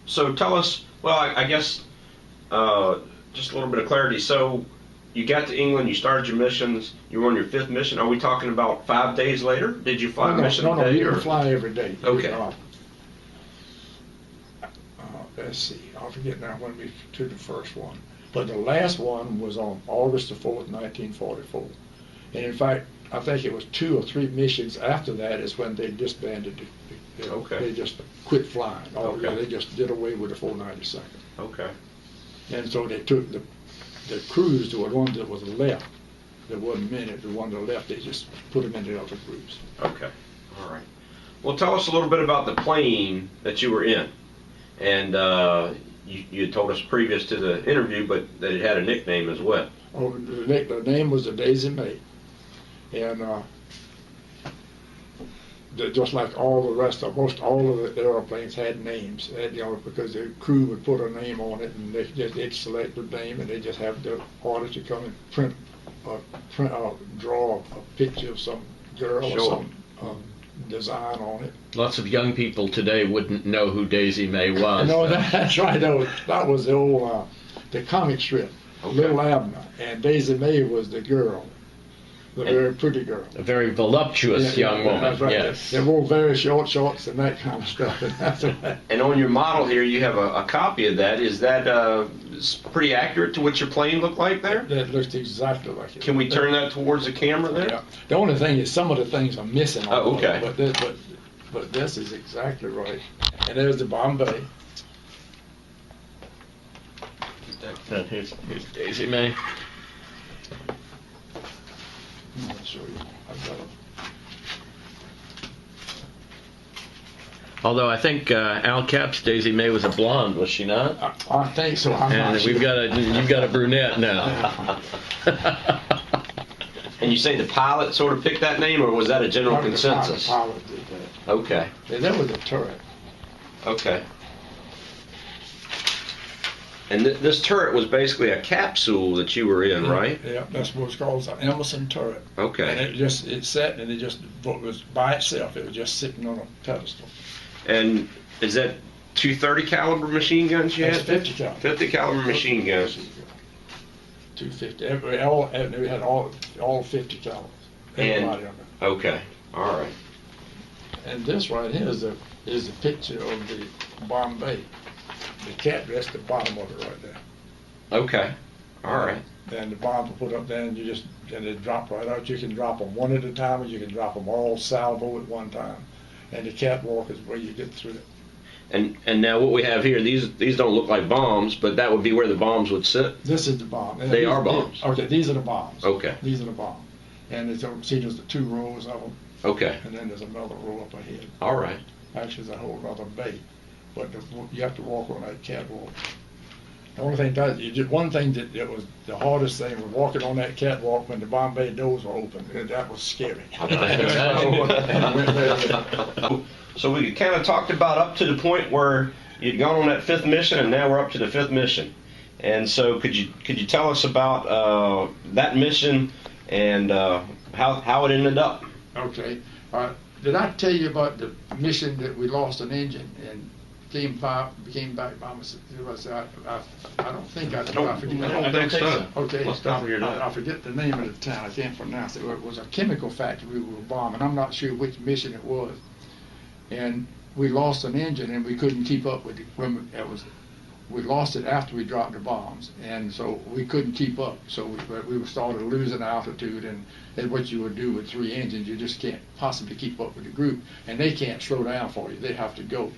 So tell us, well, I guess just a little bit of clarity. So you got to England, you started your missions, you were on your 5th mission. Are we talking about 5 days later? Did you fly a mission a day? No, you didn't fly every day. Okay. Let's see, I'll forget now when we took the first one. But the last one was on August the 4th, 1944. And in fact, I think it was 2 or 3 missions after that is when they disbanded. They just quit flying. They just did away with the 492nd. Okay. And so they took the crews, the ones that was left. There wasn't many. The ones that left, they just put them in the other groups. Okay. All right. Well, tell us a little bit about the plane that you were in. And you had told us previous to the interview, but that it had a nickname as well. Oh, the name was the Daisy May, and just like all the rest of most all of the airplanes had names, because the crew would put a name on it, and they'd select the name, and they just have the order to come and draw a picture of some girl or some design on it. Lots of young people today wouldn't know who Daisy May was. No, that's right. That was the old the comic strip, Little Abner, and Daisy May was the girl, the very pretty girl. A very voluptuous young woman. That's right. Yes. They wore very short shorts and that kind of stuff. And that's right. And on your model here, you have a copy of that. Is that pretty accurate to what your plane looked like there? That looks exactly like it. Can we turn that towards the camera there? Yeah. The only thing is some of the things are missing. Oh, okay. But this is exactly right. And there's the Bombay. Here's Daisy May. I'm not sure I've got it. Although I think Al Cap's Daisy May was a blonde, was she not? I think so. I'm And not sure. you've got a brunette now. And you say the pilot sort of picked that name, or was that a general consensus? The pilot did that. Okay. Yeah, that was a turret. Okay. And this turret was basically a capsule that you were in, right? Yeah, that's what it's called. It's an Emerson turret. Okay. And it sat and it was by itself. It was just sitting on a pedestal. And is that 230 caliber machine guns you That's had? 50 caliber. 50 caliber machine guns. 250. We had all 50 calibers. Everybody on it. Okay. All right. And this right here is a picture of the Bombay. The cat rests at the bottom of it right there. Okay. All right. And the bombs are put up there, and they drop right out. You can drop them one at a time, or you can drop them all salvo at one time. And the catwalk is where you get through it. And now what we have here, these don't look like bombs, but that would be where the bombs would sit. This is the bomb. They are bombs. Okay, these are the bombs. Okay. These are the bombs. And there's the 2 rows of them, Okay. and then there's another row up ahead. All right. Actually, there's a whole other bay, but you have to walk on that catwalk. The only thing one thing that was the hardest thing was walking on that catwalk when the Bombay doors were open. That was scary. So we kind of talked about up to the point where you'd gone on that 5th mission, and now we're up to the 5th mission. And so could you tell us about that mission and how it ended up? Okay. Did I tell you about the mission that we lost an engine and became back by myself? I don't think I did. I don't think so. Okay. Let's stop here now. I forget the name of the town. I can't pronounce it. It was a chemical factory we were bombing. I'm not sure which mission it was. And we lost an engine, and we couldn't keep up with it. We lost it after we dropped the bombs, and so we couldn't keep up. So we started losing altitude, and what you would do with 3 engines, you just can't possibly keep up with the group, and they can't slow down for you. They have to go.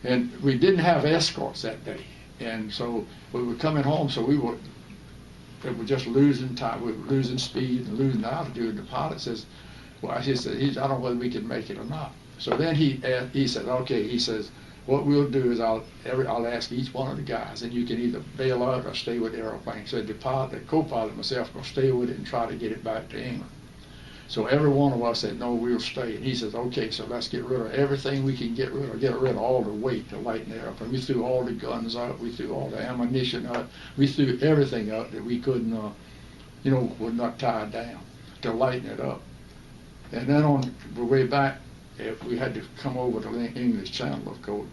And we didn't have escorts that day, and so we were coming home. So we were just losing time. We were losing speed and losing altitude. And the pilot says, "Well," he said, "I don't know whether we can make it or not." So then he said, "Okay," he says, "What we'll do is I'll ask each one of the guys, and you can either bail out or stay with the airplane." So the co-pilot and myself will stay with it and try to get it back to England. So every one of us said, "No, we'll stay." And he says, "Okay, so let's get rid of everything we can get rid of. Get rid of all the weight to lighten the airplane." We threw all the guns out. We threw all the ammunition out. We threw everything out that we couldn't, would not tie down to lighten it up. And then on the way back, we had to come over to the English Channel, of course.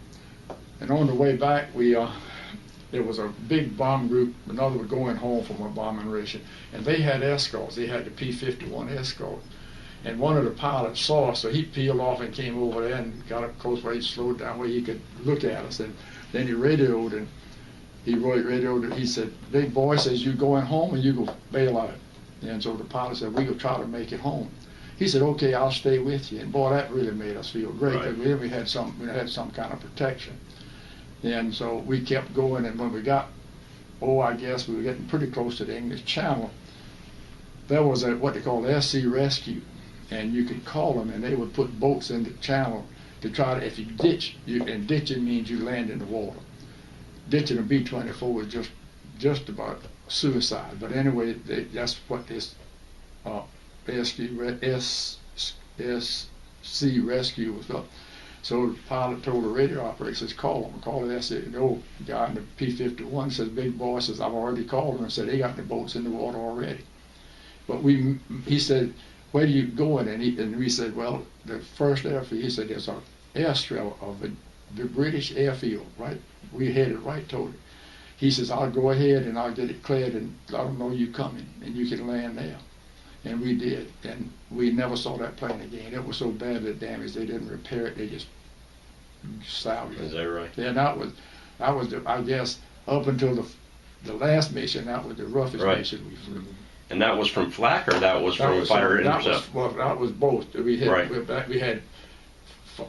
And on the way back, there was a big bomb group, another was going home from a bombing ration, and they had escorts. They had the P-51 escort. And one of the pilots saw us, so he peeled off and came over there and got up close where he slowed down where he could look at us. And then he radioed, and he said, "Big boy," says, "you going home or you go bail out?" And so the pilot said, "We go try to make it home." He said, "Okay, I'll stay with you." And boy, that really made us feel great, because we had some kind of protection. And so we kept going, and when we got, I guess we were getting pretty close to the English Channel, there was what they call SC Rescue. and you could call them, and they would put boats in the channel to try to, if you ditch, and ditching means you land in the water. Ditching a B-24 was just about suicide. But anyway, that's what this SC rescue was up. So the pilot told the radio operator, says, call them. I said, no, the guy in the P-51 says, big boy, says, I've already called them and said, they got the boats in the water already. But he said, where are you going? And we said, well, the first airfield, he said, there's an airstrip of the British airfield, right? We headed right toward it. He says, I'll go ahead and I'll get it cleared and let them know you coming and you can land there. And we did, and we never saw that plane again. It was so badly damaged, they didn't repair it, they just salvaged it. Is that right? Yeah, that was I guess, up until the last mission, that was the roughest Right. mission we flew. And that was from flak, or that was from fighter intercept? That was both. We had, Right. we had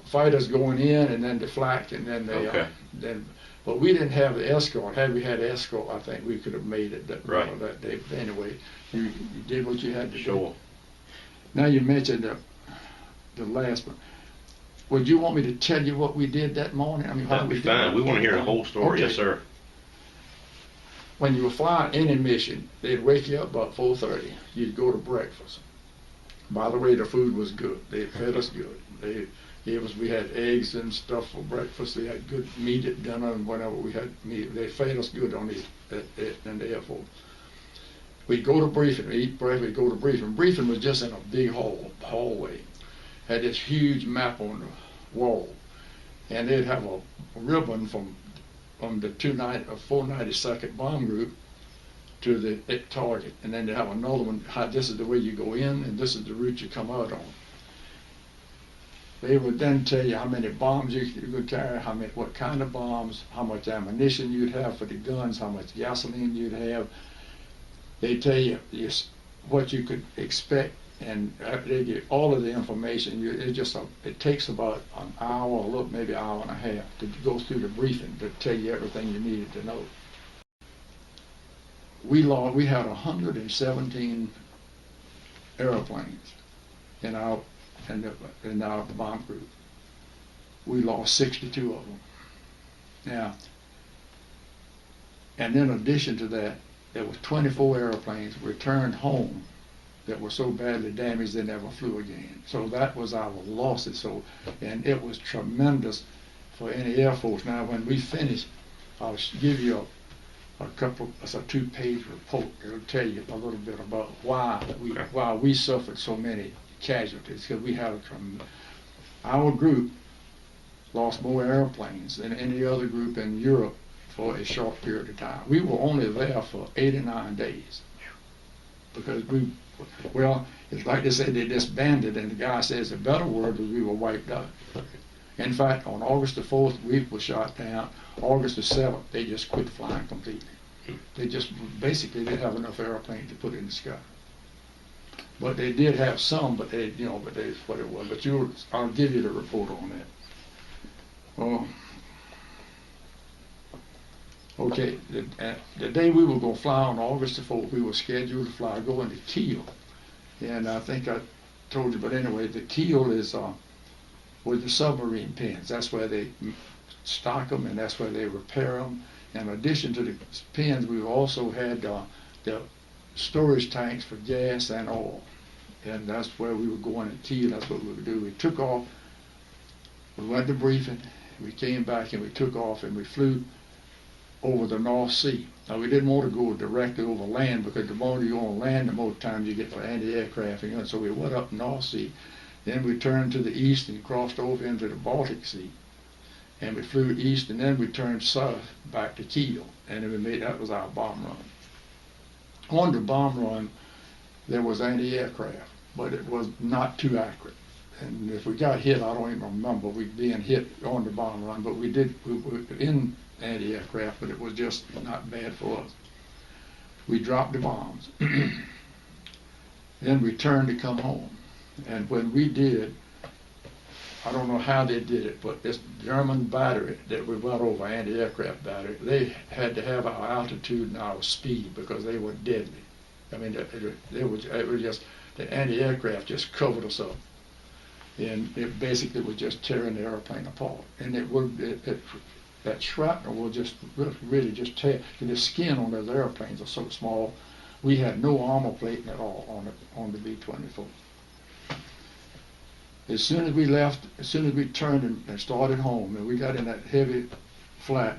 fighters going in, and then the flak, and then the Okay. but we didn't have the escort. Had we had escort, I think we could have made it Right. that day. But anyway, you did what you had to Sure. do. Now you mentioned the last one. Would you want me to tell you what we did that morning? I mean, That'd be fine. We want to hear the whole story. Okay. Yes, sir. When you were flying any mission, they'd wake you up about 4:30. You'd go to breakfast. By the way, the food was good. They fed us good. They gave us, we had eggs and stuff for breakfast. We had good meat at dinner and whenever we had meat. They fed us good on in the airport. We'd go to briefing, eat breakfast, we'd go to briefing. Briefing was just in a big hallway. Had this huge map on the wall. And they'd have a ribbon from the 492nd Bomb Group to the target. And then they have another one, this is the way you go in and this is the route you come out on. They would then tell you how many bombs you could carry, what kind of bombs, how much ammunition you'd have for the guns, how much gasoline you'd have. They tell you what you could expect, and they get all of the information. It takes about an hour, maybe an hour and a half, to go through the briefing to tell you everything you needed to know. We had 117 airplanes in our bomb group. We lost 62 of them. Now, and in addition to that, there was 24 airplanes returned home that were so badly damaged they never flew again. So that was our losses. And it was tremendous for any Air Force. Now, when we finish, I'll give you a 2-page report. It'll tell you a little bit about why we suffered so many casualties, because we had our group lost more airplanes than any other group in Europe for a short period of time. We were only there for 89 days because it's like they said, they disbanded, and the guy says the better word was we were wiped out. In fact, on August the 4th, we were shot down. August the 7th, they just quit flying completely. They just basically didn't have enough airplanes to put in the sky. But they did have some, but that's what it was. But I'll give you the report on that. Okay, the day we were going to fly on August the 4th, we were scheduled to go into Kiel. And I think I told you, but anyway, the Kiel is with the submarine pins. That's where they stock them, and that's where they repair them. In addition to the pins, we also had the storage tanks for gas and oil. And that's where we were going in Kiel. That's what we would do. We took off, we went to briefing, we came back and we took off and we flew over the North Sea. Now, we didn't want to go directly over land because the more you go on land, the more time you get for anti-aircraft. So we went up North Sea. Then we turned to the east and crossed over into the Baltic Sea. And we flew east, and then we turned south back to Kiel. And then that was our bomb run. On the bomb run, there was anti-aircraft, but it was not too accurate. And if we got hit, I don't even remember we being hit on the bomb run, but we were in anti-aircraft, but it was just not bad for us. We dropped the bombs. Then we turned to come home. And when we did, I don't know how they did it, but this German battery that we went over, anti-aircraft battery, they had to have our altitude and our speed because they were deadly. I mean, it was just the anti-aircraft just covered us up. And it basically was just tearing the airplane apart. And that shrapnel will just really just tear. And the skin on those airplanes are so small. We had no armor plating at all on the B-24. As soon as we left, as soon as we turned and started home, and we got in that heavy flat,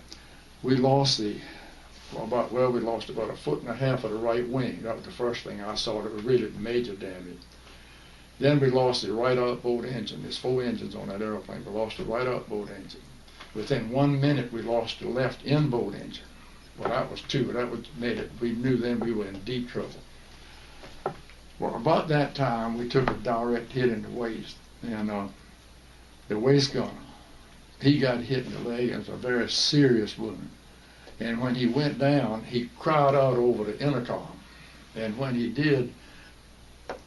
we lost about a foot and a half of the right wing. That was the first thing I saw that was really major damage. Then we lost the right outboard engine. There's 4 engines on that airplane. We lost the right outboard engine. Within 1 minute, we lost the left inboard engine. Well, that was 2. We knew then we were in deep trouble. Well, about that time, we took a direct hit in the waist. And the waist gunner, he got hit in the leg. It was a very serious wound. And when he went down, he cried out over the intercom. And when he did,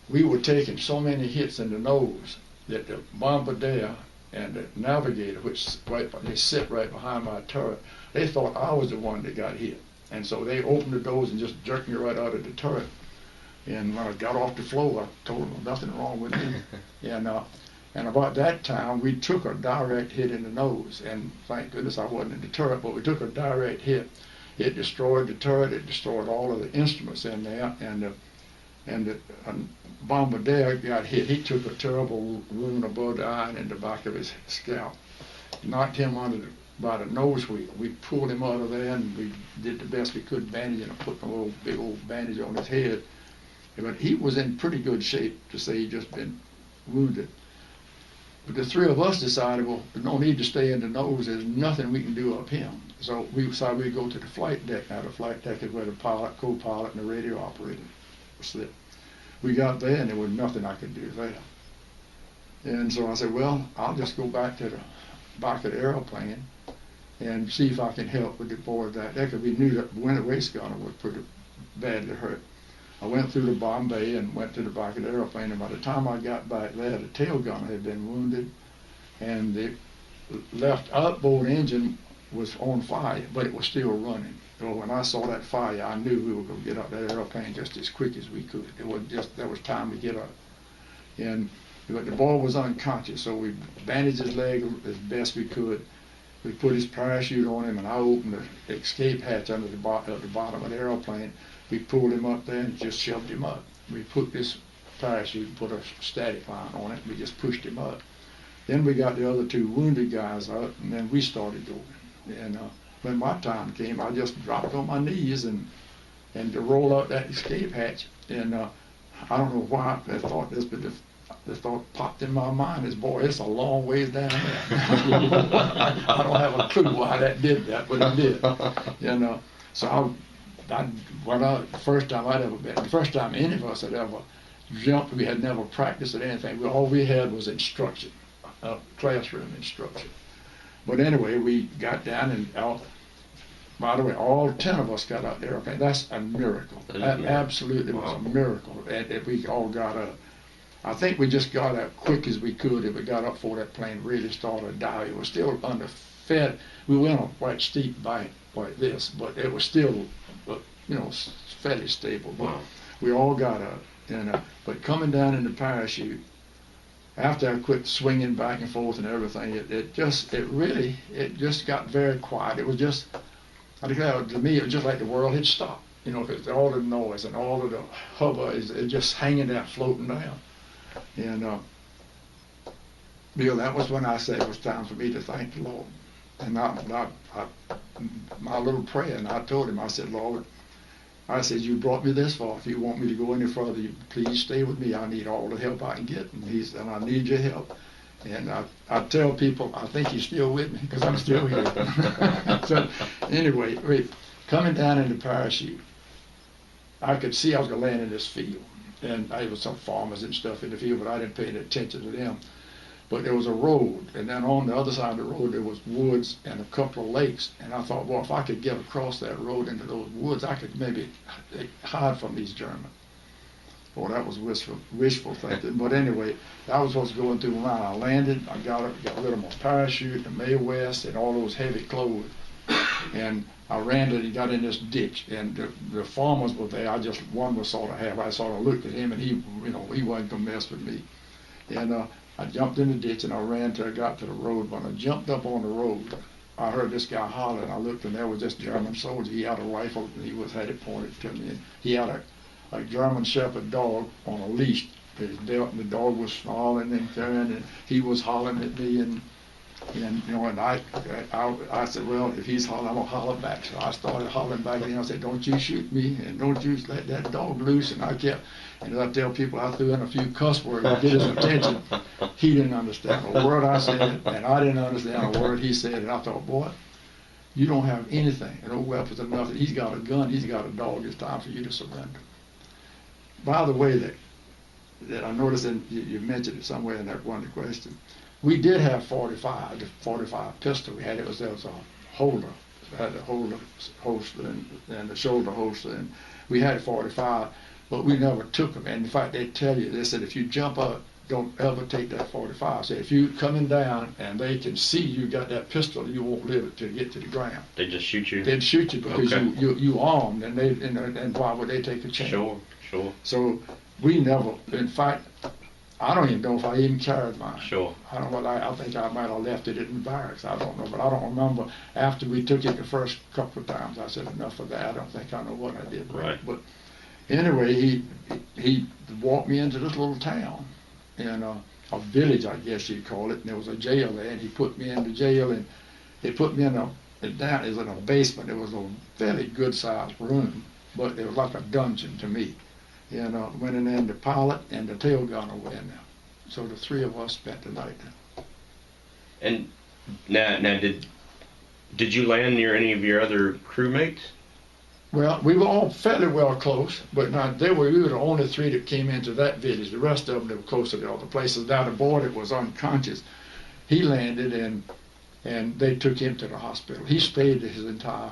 we were taking so many hits in the nose that the bombardier and the navigator, they sit right behind my turret, they thought I was the one that got hit. And so they opened the doors and just jerked me right out of the turret. And when I got off the floor, I told them nothing wrong with me. And about that time, we took a direct hit in the nose. And thank goodness I wasn't in the turret, but we took a direct hit. It destroyed the turret. It destroyed all of the instruments in there. And the bombardier got hit. He took a terrible wound above the eye and in the back of his scalp. Knocked him by the nose wheel. We pulled him out of there, and we did the best we could bandage and put a big old bandage on his head. But he was in pretty good shape to say he'd just been wounded. But the 3 of us decided, well, there's no need to stay in the nose. There's nothing we can do up him. So we decided we'd go to the flight deck. Now, the flight deck is where the pilot, co-pilot, and the radio operator sit. We got there, and there was nothing I could do there. And so I said, well, I'll just go back to the back of the airplane and see if I can help with the board that deck. Because we knew that the waist gunner was pretty badly hurt. I went through the bomb bay and went to the back of the airplane, and by the time I got back there, the tail gunner had been wounded, and the left outboard engine was on fire, but it was still running. So when I saw that fire, I knew we were going to get up that airplane just as quick as we could. There was time to get up. But the boy was unconscious, so we bandaged his leg as best we could. We put his parachute on him, and I opened the escape hatch under the bottom of the airplane. We pulled him up there and just shoved him up. We put this parachute and put a static line on it. We just pushed him up. Then we got the other 2 wounded guys out, and then we started going. And when my time came, I just dropped on my knees and to roll out that escape hatch. And I don't know why I thought this, but the thought popped in my mind is, boy, it's a long ways down there. I don't have a clue why that did that, but it did. So the first time any of us had ever jumped, we had never practiced at anything. All we had was instruction, classroom instruction. But anyway, we got down and out. By the way, all 10 of us got out the airplane. That's a miracle. That absolutely was a miracle. And we all got up. I think we just got up quick as we could. If we got up before that plane really started to die, it was still underfed. We went on a quite steep bank like this, but it was still, fairly stable. But we all got up. But coming down in the parachute, after I quit swinging back and forth and everything, it just got very quiet. It was just, I declare, to me, it was just like the world had stopped, because all the noise and all of the hubbub is just hanging down, floating down. And Bill, that was when I said it was time for me to thank the Lord. And my little prayer, and I told him, I said, Lord, I said, you brought me this far. If you want me to go any further, please stay with me. I need all the help I can get. And he said, I need your help. And I tell people, I think he's still with me because I'm still here. So anyway, coming down in the parachute, I could see I was going to land in this field. And there was some farmers and stuff in the field, but I didn't pay any attention to them. But there was a road, and then on the other side of the road there was woods and a couple of lakes. And I thought, well, if I could get across that road into those woods, I could maybe hide from these Germans. Well, that was wishful thinking. But anyway, that was what was going through my mind. I landed, I got rid of my parachute, the Mae West, and all those heavy clothes. And I ran and he got in this ditch, and the farmers were there. One was sort of half. I sort of looked at him, and he wasn't gonna mess with me. And I jumped in the ditch and I ran till I got to the road. When I jumped up on the road, I heard this guy hollering. I looked, and there was this German soldier. He had a rifle, and had it pointed to me. And he had a German Shepherd dog on a leash. And the dog was snarling and carrying, and he was hollering at me. And I said, well, if he's hollering, I'm gonna holler back. So I started hollering back at him. I said, don't you shoot me, and don't you let that dog loose. And as I tell people, I threw in a few cuss words to get his attention. He didn't understand a word I said, and I didn't understand a word he said. And I thought, boy, you don't have anything, no weapons or nothing. He's got a gun, he's got a dog. It's time for you to surrender. By the way, that I noticed, and you mentioned it somewhere in that one question. We did have 45 pistol. There was a holder. It had a holster and the shoulder holster, and we had 45, but we never took them. And in fact, they said, if you jump up, don't ever take that 45. So if you coming down and they can see you got that pistol, you won't live it till you get to the ground. They just shoot you. They'd shoot you because Okay. you armed, and why would they take a chance? Sure. So we never. In fact, I don't even know if I even carried mine. Sure. I don't know. I think I might have left it in the barracks. I don't know, but I don't remember. After we took it the first couple of times, I said, enough of that. I don't think I know what I did. Right. But anyway, he walked me into this little town, in a village, I guess you'd call it. And there was a jail there, and he put me in the jail, and they put me in a basement. It was a fairly good-sized room, but it was like a dungeon to me. And went in there, and the pilot and the tail gunner were in there. So the three of us spent the night there. And now did you land near any of your other crewmates? Well, we were all fairly well close, but we were the only three that came into that village. The rest of them, they were close to the other places. Down the border was unconscious. He landed, and they took him to the hospital. He stayed his entire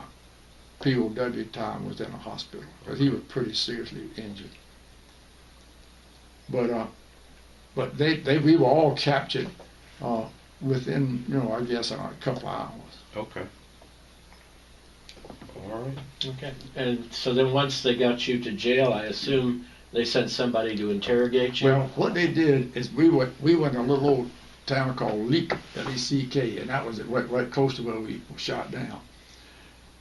POW time was in a hospital because he was pretty seriously injured. But we were all captured within, I guess, a couple of hours. Okay. All right. Okay. And so then once they got you to jail, I assume they sent somebody to interrogate you? Well, what they did is we went in a little old town called Leek, L-E-C-K, and that was right close to where we were shot down.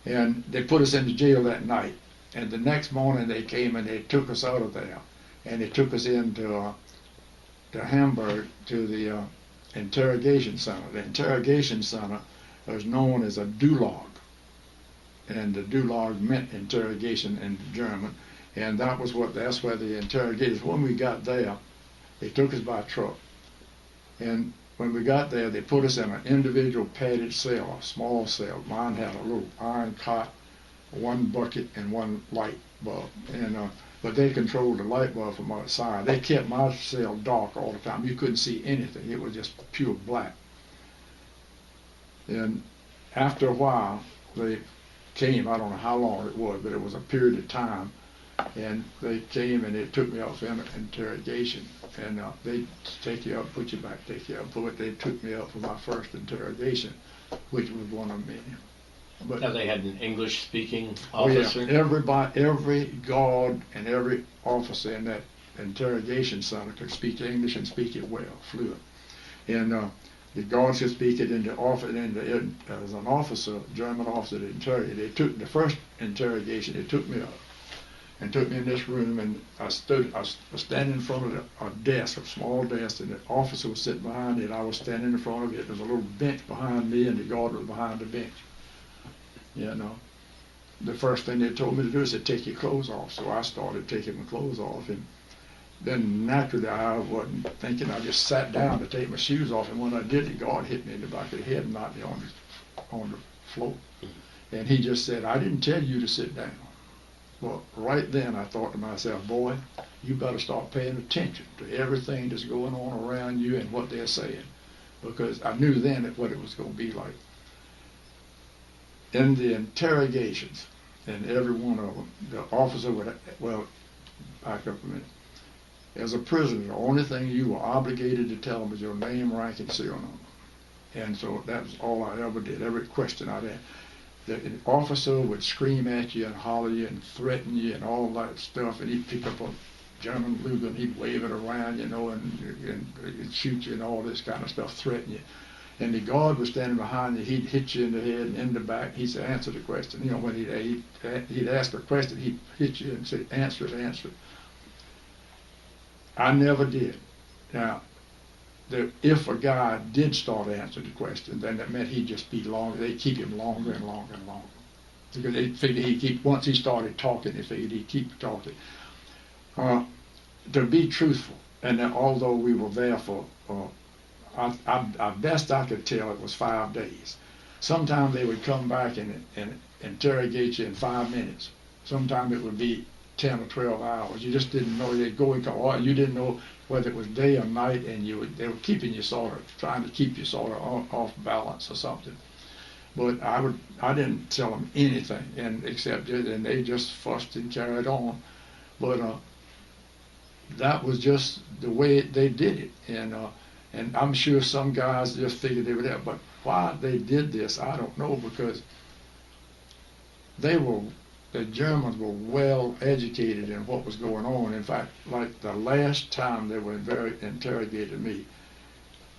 And they put us into jail that night. And the next morning they came and they took us out of there. And they took us into to Hamburg to the interrogation center. The interrogation center was known as a Dulag. And the Dulag meant interrogation in German. And that's where the interrogators, when we got there, they took us by truck. And when we got there, they put us in an individual padded cell, a small cell. Mine had a little iron cot, one bucket, and one light bulb. But they controlled the light bulb from outside. They kept my cell dark all the time. You couldn't see anything. It was just pure black. And after a while, they came. I don't know how long it was, but it was a period of time. And they came and they took me out for interrogation. And they take you up, put you back, take you up. But they took me up for my first interrogation, which was one of many. But now they had an English-speaking officer? Oh yeah, every guard and every officer in that interrogation center could speak English and speak it well, fluent. And the guards could speak it in the office. As an officer, German officer, that interrogated. They took the first interrogation. They took me up and took me in this room, and I was standing in front of a desk, a small desk, and the officer was sitting behind it, and I was standing in front of it. There was a little bench behind me, and the guard was behind the bench. The first thing they told me to do is to take your clothes off. So I started taking my clothes off, and then naturally I wasn't thinking. I just sat down to take my shoes off, and when I did, the guard hit me in the back of the head and knocked me on the floor. And he just said, "I didn't tell you to sit down." Well, right then I thought to myself, boy, you better start paying attention to everything that's going on around you and what they're saying, because I knew then what it was going to be like. In the interrogations, and every one of them, the officer would, back up a minute. As a prisoner, the only thing you were obligated to tell them was your name, rank, and serial number. And so that was all I ever did, every question I had. the officer would scream at you and holler you and threaten you and all that stuff, and he'd pick up a German Luger and he'd wave it around, and shoot you and all this kind of stuff, threaten you. And the guard was standing behind you, he'd hit you in the head and in the back. He said, answer the question. When he'd ask a question, he'd hit you and say, answer it, answer it. I never did. Now, if a guy did start answering the question, then that meant he'd just be longer. They'd keep him longer and longer and longer. Because they figured once he started talking, they figured he'd keep talking. To be truthful, and although we were there for, best I could tell, it was 5 days. Sometimes they would come back and interrogate you in 5 minutes. Sometimes it would be 10 or 12 hours. You just didn't know. They'd go and come, or you didn't know whether it was day or night, and they were keeping you trying to keep you sort of off balance or something. But I didn't tell them anything, and they just fussed and carried on. But that was just the way they did it, and I'm sure some guys just figured they were there. But why they did this, I don't know, because the Germans were well educated in what was going on. In fact, like the last time they interrogated me,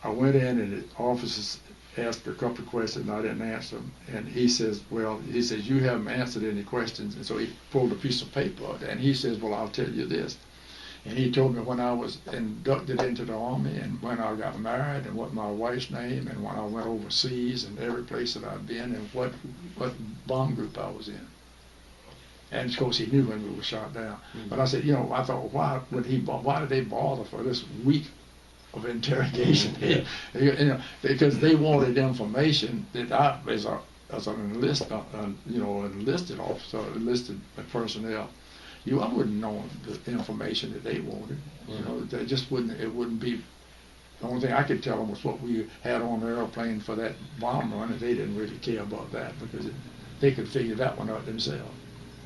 I went in and the officers asked a couple of questions and I didn't answer them. And he says, you haven't answered any questions. And so he pulled a piece of paper out and he says, well, I'll tell you this. And he told me when I was inducted into the Army and when I got married and what my wife's name and when I went overseas and every place that I'd been and what bomb group I was in. And of course he knew when we were shot down. Mm-hmm. But I said, I thought, why did they bother for this week of interrogation? Because they wanted information that I, as an enlisted officer, enlisted personnel, I wouldn't know the information that they wanted. They just wouldn't. It wouldn't be. The only thing I could tell them was what we had on the airplane for that bomb run, and they didn't really care about that because they could figure that one out themselves.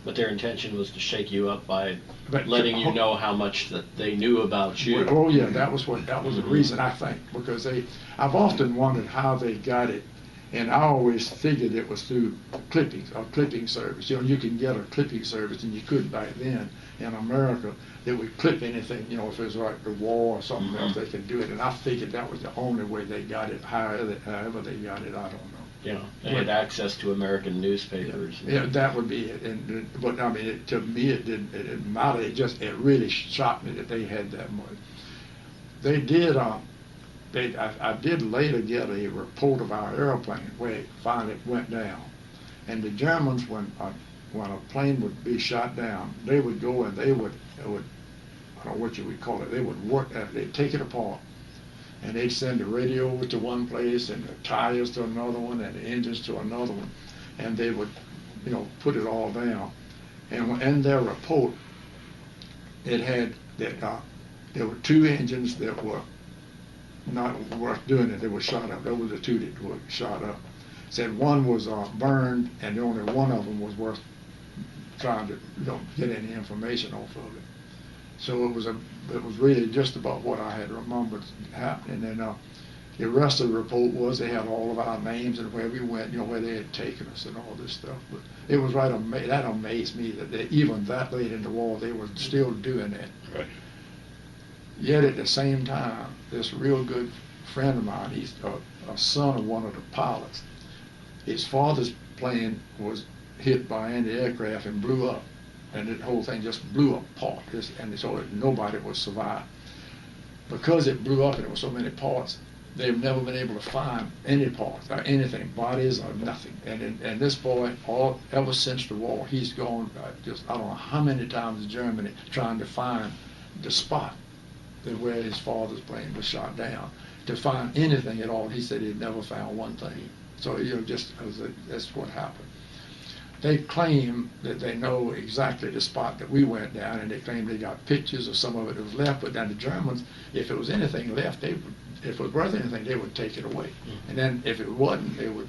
But their intention was to shake you up by letting you know how much that they knew about you. Oh yeah, that was the reason, I think, because I've often wondered how they got it, and I always figured it was through clipping service. You can get a clipping service, and you could back then in America. They would clip anything, if it was like the war or something else, they could do it. And I figured that was the only way they got it. However they got it, I don't know. They had access to American newspapers. Yeah, that would be it. But I mean, to me, it didn't matter. It really shocked me that they had that much. They did. I did later get a report of our airplane where it finally went down, and the Germans, when a plane would be shot down, they would go and they would I don't know what you would call it. They would work at it. They'd take it apart. And they'd send the radio over to one place and the tires to another one and the engines to another one. And they would, put it all down. And in their report, it had that there were 2 engines that were not worth doing it. They were shot up. Those were the 2 that were shot up. It said one was burned and only one of them was worth trying to get any information off of it. So it was really just about what I had remembered happening. And the rest of the report was they had all of our names and where we went, where they had taken us and all this stuff. But it was that amazed me that even that late in the war they were still doing that. Right. Yet at the same time, this real good friend of mine, he's a son of one of the pilots. His father's plane was hit by anti-aircraft and blew up. And the whole thing just blew apart, and so nobody would survive. Because it blew up and there were so many parts, they've never been able to find any parts, or anything, bodies or nothing. And this boy, ever since the war, he's gone I don't know how many times to Germany trying to find the spot where his father's plane was shot down, to find anything at all. He said he'd never found one thing. So that's what happened. They claim that they know exactly the spot that we went down, and they claim they got pictures of some of it that was left. But then the Germans, if it was anything left, if it was worth anything, they would take it away. Mm-hmm. And then if it wasn't, they would,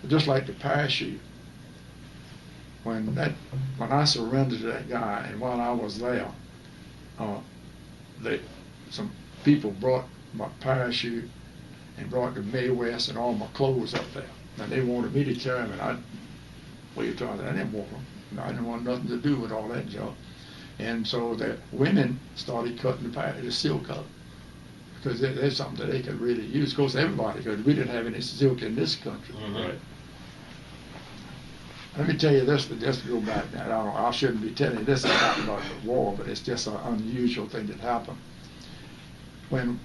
just like the parachute. When I surrendered to that guy, and while I was there, some people brought my parachute and brought the May West and all my clothes up there. and they wanted me to carry them, and I didn't want them. I didn't want nothing to do with all that junk. And so the women started cutting the silk up, because there's something that they could really use. Of course, everybody could. We didn't have any silk in this country. Right. Let me tell you this, but just to go back now, I shouldn't be telling you this about the war, but it's just an unusual thing that happened. When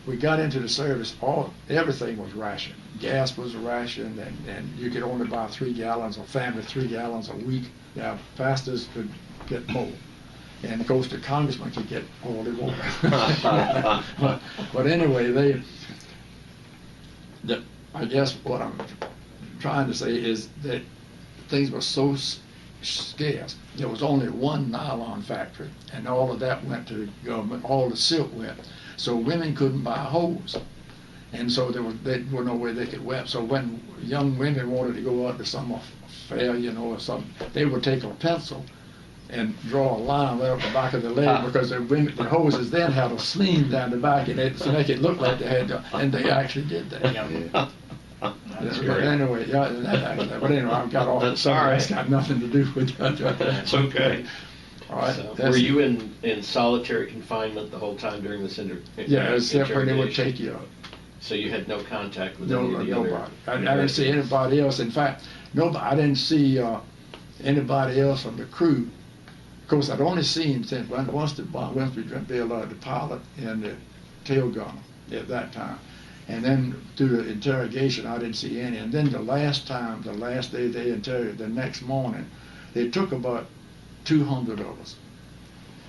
we got into the service, everything was rationed. Gas was rationed, and you could only buy 3 gallons, a family 3 gallons a week. Now, pastors could get more. And of course, the congressman could get all they wanted. but anyway, I guess what I'm trying to say is that things were so scarce. There was only one nylon factory, and all of that went to the government. All the silk went. So women couldn't buy hose, and so there was no way they could wear. So when young women wanted to go out to some fair, or something, they would take a pencil and draw a line right up the back of the leg, because the hoses then had a sleeve down the back, and to make it look like they had, and they actually did that. Yeah. But anyway, I've got off the side. It's got nothing to do with that. That's okay. All right. So, were you in solitary confinement the whole time during this Yeah, except when they would take you out. So you had no contact with any of the nobody. other? I didn't see anybody else. In fact, I didn't see anybody else from the crew. Of course, I'd only seen since once the pilot and the tail gunner at that time. And then through the interrogation, I didn't see any. And then the last day they interrogated, the next morning, they took about 200 of us.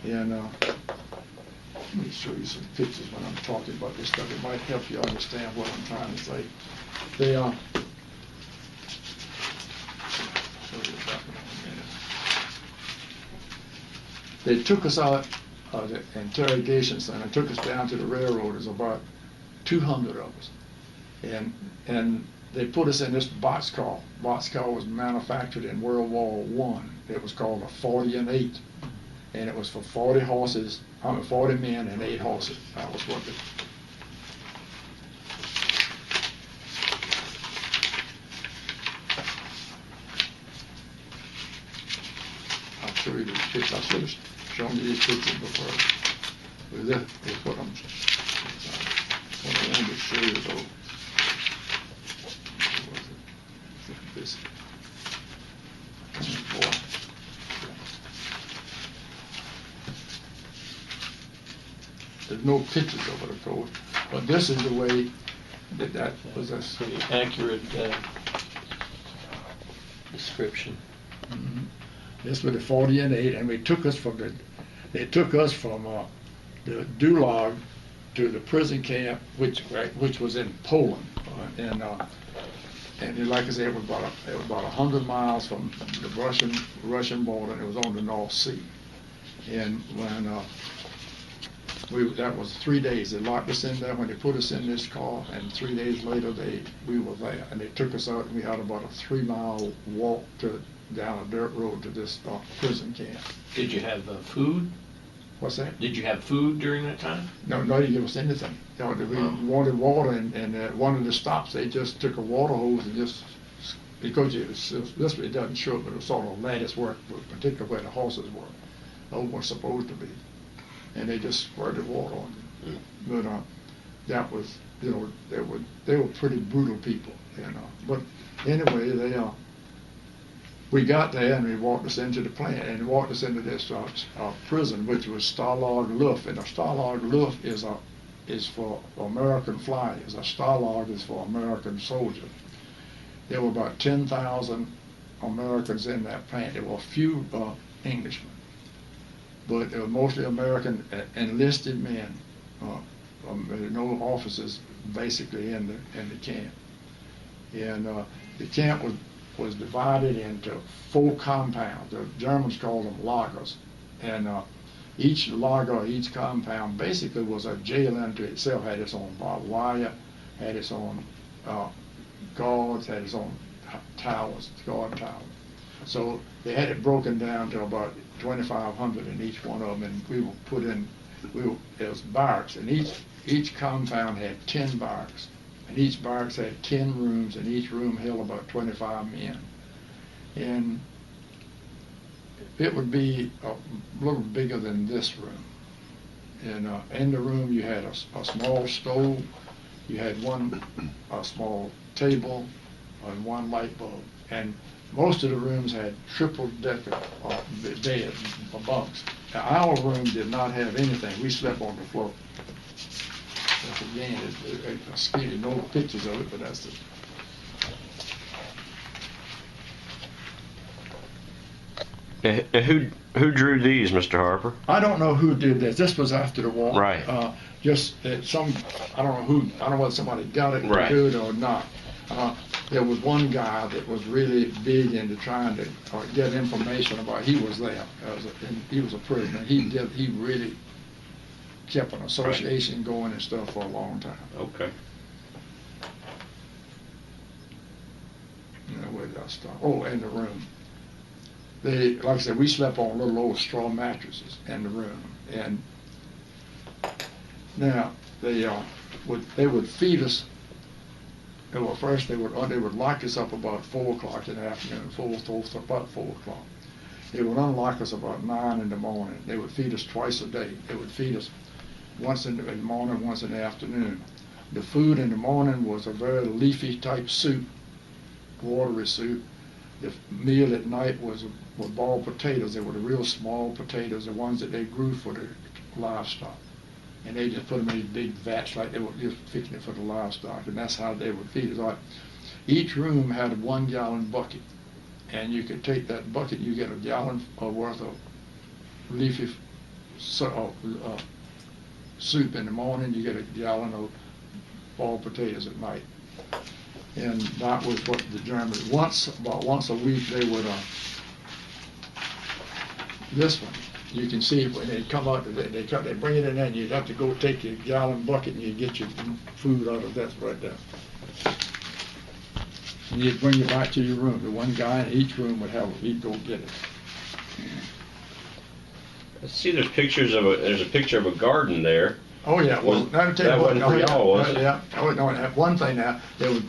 And let me show you some pictures when I'm talking about this stuff. It might help you understand what I'm trying to say. They show you that in a minute. They took us out of the interrogation center, took us down to the railroad. There's about 200 of us, and they put us in this boxcar. Boxcar was manufactured in World War I. It was called a 40 and 8, and it was for 40 horses. 40 men and 8 horses. That was what it. I'll show you these pictures. I should have shown you these pictures before. But this is what what I wanted to show you, though. What was it? This. Oh, boy. There's no pictures of it, of course, but this is the way that was a pretty accurate description. Mm-hmm. This was the 40 and 8, and they took us from the Dulag to the prison camp, which was in Poland, and like I said, it was about 100 miles from the Russian border, and it was on the North Sea. And when that was 3 days. They locked us in there when they put us in this car, and 3 days later we were there, and they took us out, and we had about a 3-mile walk down a dirt road to this prison camp. Did you have food? What's that? Did you have food during that time? No, they didn't give us anything. We wanted water, and one of the stops, they just took a water hose and just, because it doesn't show, but it was sort of lattice work, particularly where the horses were supposed to be. And they just squirted water on them. But that was, they were pretty brutal people, But anyway, we got there, and they walked us into the plant, and walked us into this prison, which was Stalag Luft. And a Stalag Luft is for American flyers. A Stalag is for American soldiers. There were about 10,000 Americans in that plant. There were a few Englishmen, but they were mostly American enlisted men. No officers basically in the camp. And the camp was divided into 4 compounds. The Germans called them lagers, and each lager, each compound, basically was a jail unto itself. Had its own barbed wire, had its own guards, had its own towers, guard towers. So they had it broken down to about 2,500 in each one of them, and we were put in. It was barracks, and each compound had 10 barracks, and each barracks had 10 rooms, and each room held about 25 men. And it would be a little bigger than this room. And in the room you had a small stove, you had a small table, and one light bulb. And most of the rooms had triple-decker beds, bunks. Now, our room did not have anything. We slept on the floor. That's again, I scared no pictures of it, but that's it. Who drew these, Mr. Harper? I don't know who did this. This was after the war. Right. Just I don't know who. I don't know whether somebody got it Right. to do it or not. There was one guy that was really big into trying to get information about. He was there. He was a prisoner. He really kept an association going and stuff for a long time. Okay. You know, where did I start? Oh, in the room. Like I said, we slept on little old straw mattresses in the room, and now they would feed us. Well, first they would lock us up about 4 o'clock in the afternoon, about 4 o'clock. They would unlock us about 9 in the morning. They would feed us twice a day. They would feed us once in the morning, once in the afternoon. The food in the morning was a very leafy type soup, watery soup. The meal at night were boiled potatoes. They were the real small potatoes, the ones that they grew for the livestock. And they just put them in these big vats like they were just fixing it for the livestock, and that's how they would feed us. Like, each room had a 1-gallon bucket, and you could take that bucket, you get a gallon worth of leafy soup in the morning, you get a gallon of boiled potatoes at night. And that was what the Germans, about once a week, they would, this one, you can see when they come out, they bring it in there, and you'd have to go take your gallon bucket and you'd get your food out of that right there. And you'd bring it back to your room. The one guy in each room would have it, he'd go get it. I see there's a picture of a garden there. Oh yeah, well, let me tell you what. That wasn't for y'all, was it? Yeah. Oh no, one thing now, there was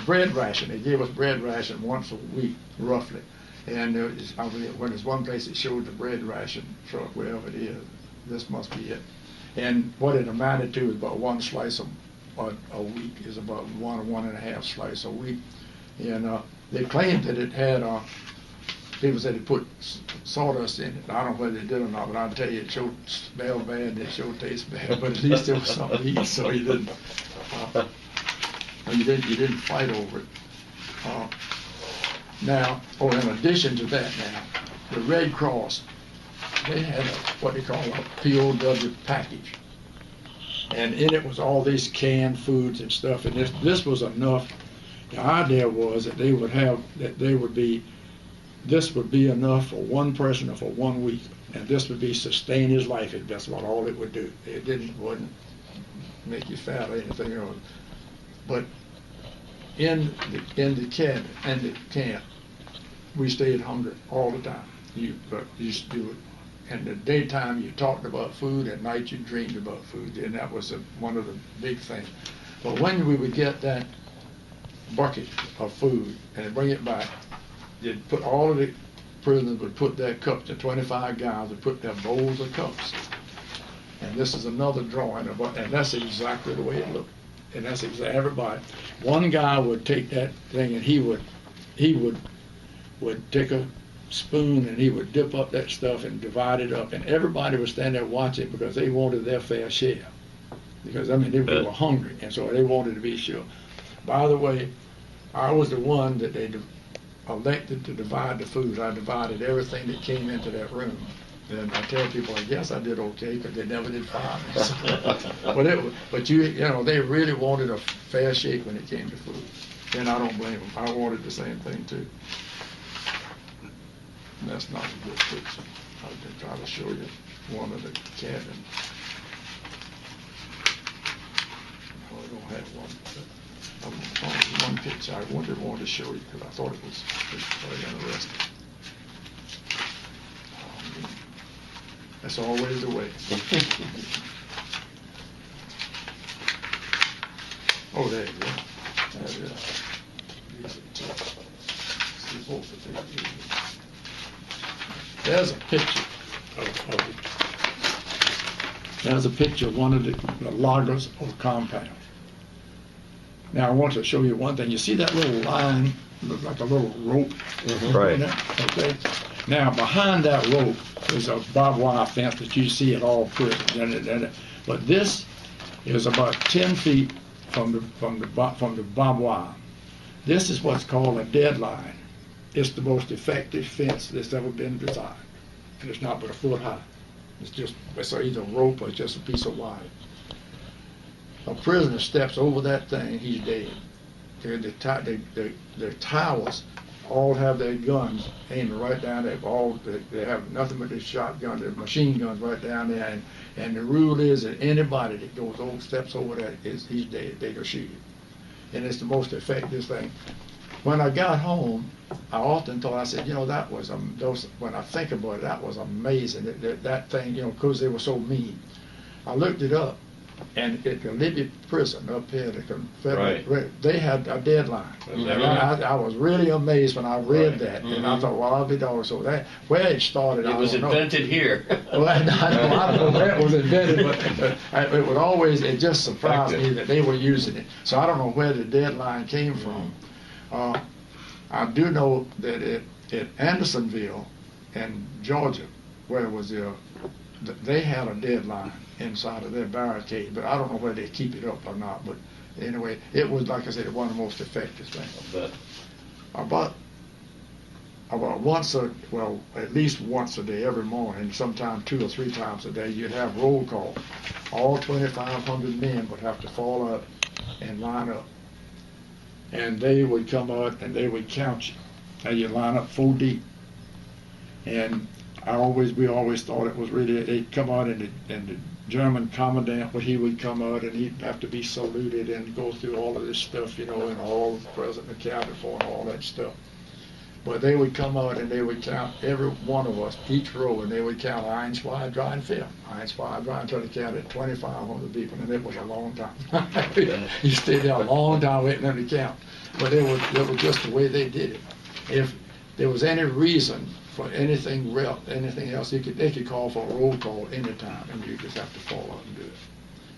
bread ration. They gave us bread ration once a week, roughly. And when there's one place that showed the bread ration truck, wherever it is, this must be it. And what it amounted to is about 1 slice a week, is about 1.5 slice a week. And they claimed that it had, people said it put sawdust in it. I don't know whether they did or not, but I'll tell you, it sure smelled bad and it sure tastes bad. But at least there was something to eat, so you didn't fight over it. Now, in addition to that, the Red Cross, they had what they call a POW package, and in it was all these canned foods and stuff. And this was enough. The idea was that this would be enough for one person for 1 week, and this would be sustain his life. That's about all it would do. It wouldn't make you fat or anything else. But in the camp, we stayed hungry all the time. You used to do it. In the daytime, you talked about food. At night, you dreamed about food, and that was one of the big things. But when we would get that bucket of food and bring it back, they'd put all of the prisoners would put their cups. The 25 guys would put their bowls of cups. And this is another drawing of and that's exactly the way it looked. And that's exactly everybody. One guy would take that thing and he would take a spoon and he would dip up that stuff and divide it up, and everybody would stand there watching because they wanted their fair share. Because they were hungry, and so they wanted to be sure. By the way, I was the one that they elected to divide the food. I divided everything that came into that room. And I tell people, I guess I did okay because they never did fire me. But they really wanted a fair shake when it came to food. And I don't blame them. I wanted the same thing too. And that's not a good picture. I can try to show you one of the cabin. Oh, I don't have one. One picture I wanted to show you because I thought it was very interesting. That's always the way. Oh, there you go. There's a picture of it. There's a picture of one of the loggers or compound. Now I want to show you one thing. You see that little line, look like a little rope? Right. Okay. Now behind that rope is a barbed wire fence that you see at all prisons. But this is about 10 feet from the barbed wire. This is what's called a deadline. It's the most effective fence that's ever been designed, and it's not but a foot high. It's either a rope or just a piece of wire. A prisoner steps over that thing, he's dead. The towers all have their guns aimed right down there. They have nothing but their shotgun, their machine guns right down there. And the rule is that anybody that steps over that he's dead. They can shoot him. And it's the most effective thing. When I got home, I often thought, I said, that was, when I think about it, that was amazing. That thing, because they were so mean. I looked it up, and at the Libby prison up here, the Confederate, they had a deadline. And I was really amazed when I read that, and I thought, well, I'll be darned. So where it started, it was invented here. Well, I don't know where it was invented, but it just surprised me that they were using it. So I don't know where the deadline came from. I do know that at Andersonville in Georgia, where it was they had a deadline inside of their barricade, but I don't know whether they keep it up or not. But anyway, it was, like I said, one of the most effective things. About at least once a day, every morning, sometimes 2 or 3 times a day, you'd have roll call. All 2,500 men would have to fall up and line up. And they would come out and they would count you. And you line up 4 deep. And we always thought it was really, they'd come out and the German commandant, he would come out and he'd have to be saluted and go through all of this stuff, and all the president accounted for and all that stuff. But they would come out and they would count every one of us, each row, and they would count ein, zwei, drei, and vier. Ein, zwei, drei, until they counted 2,500 people, and it was a long time. You stayed there a long time waiting for them to count. But it was just the way they did it. If there was any reason for anything else, they could call for a roll call anytime, and you just have to fall out and do it.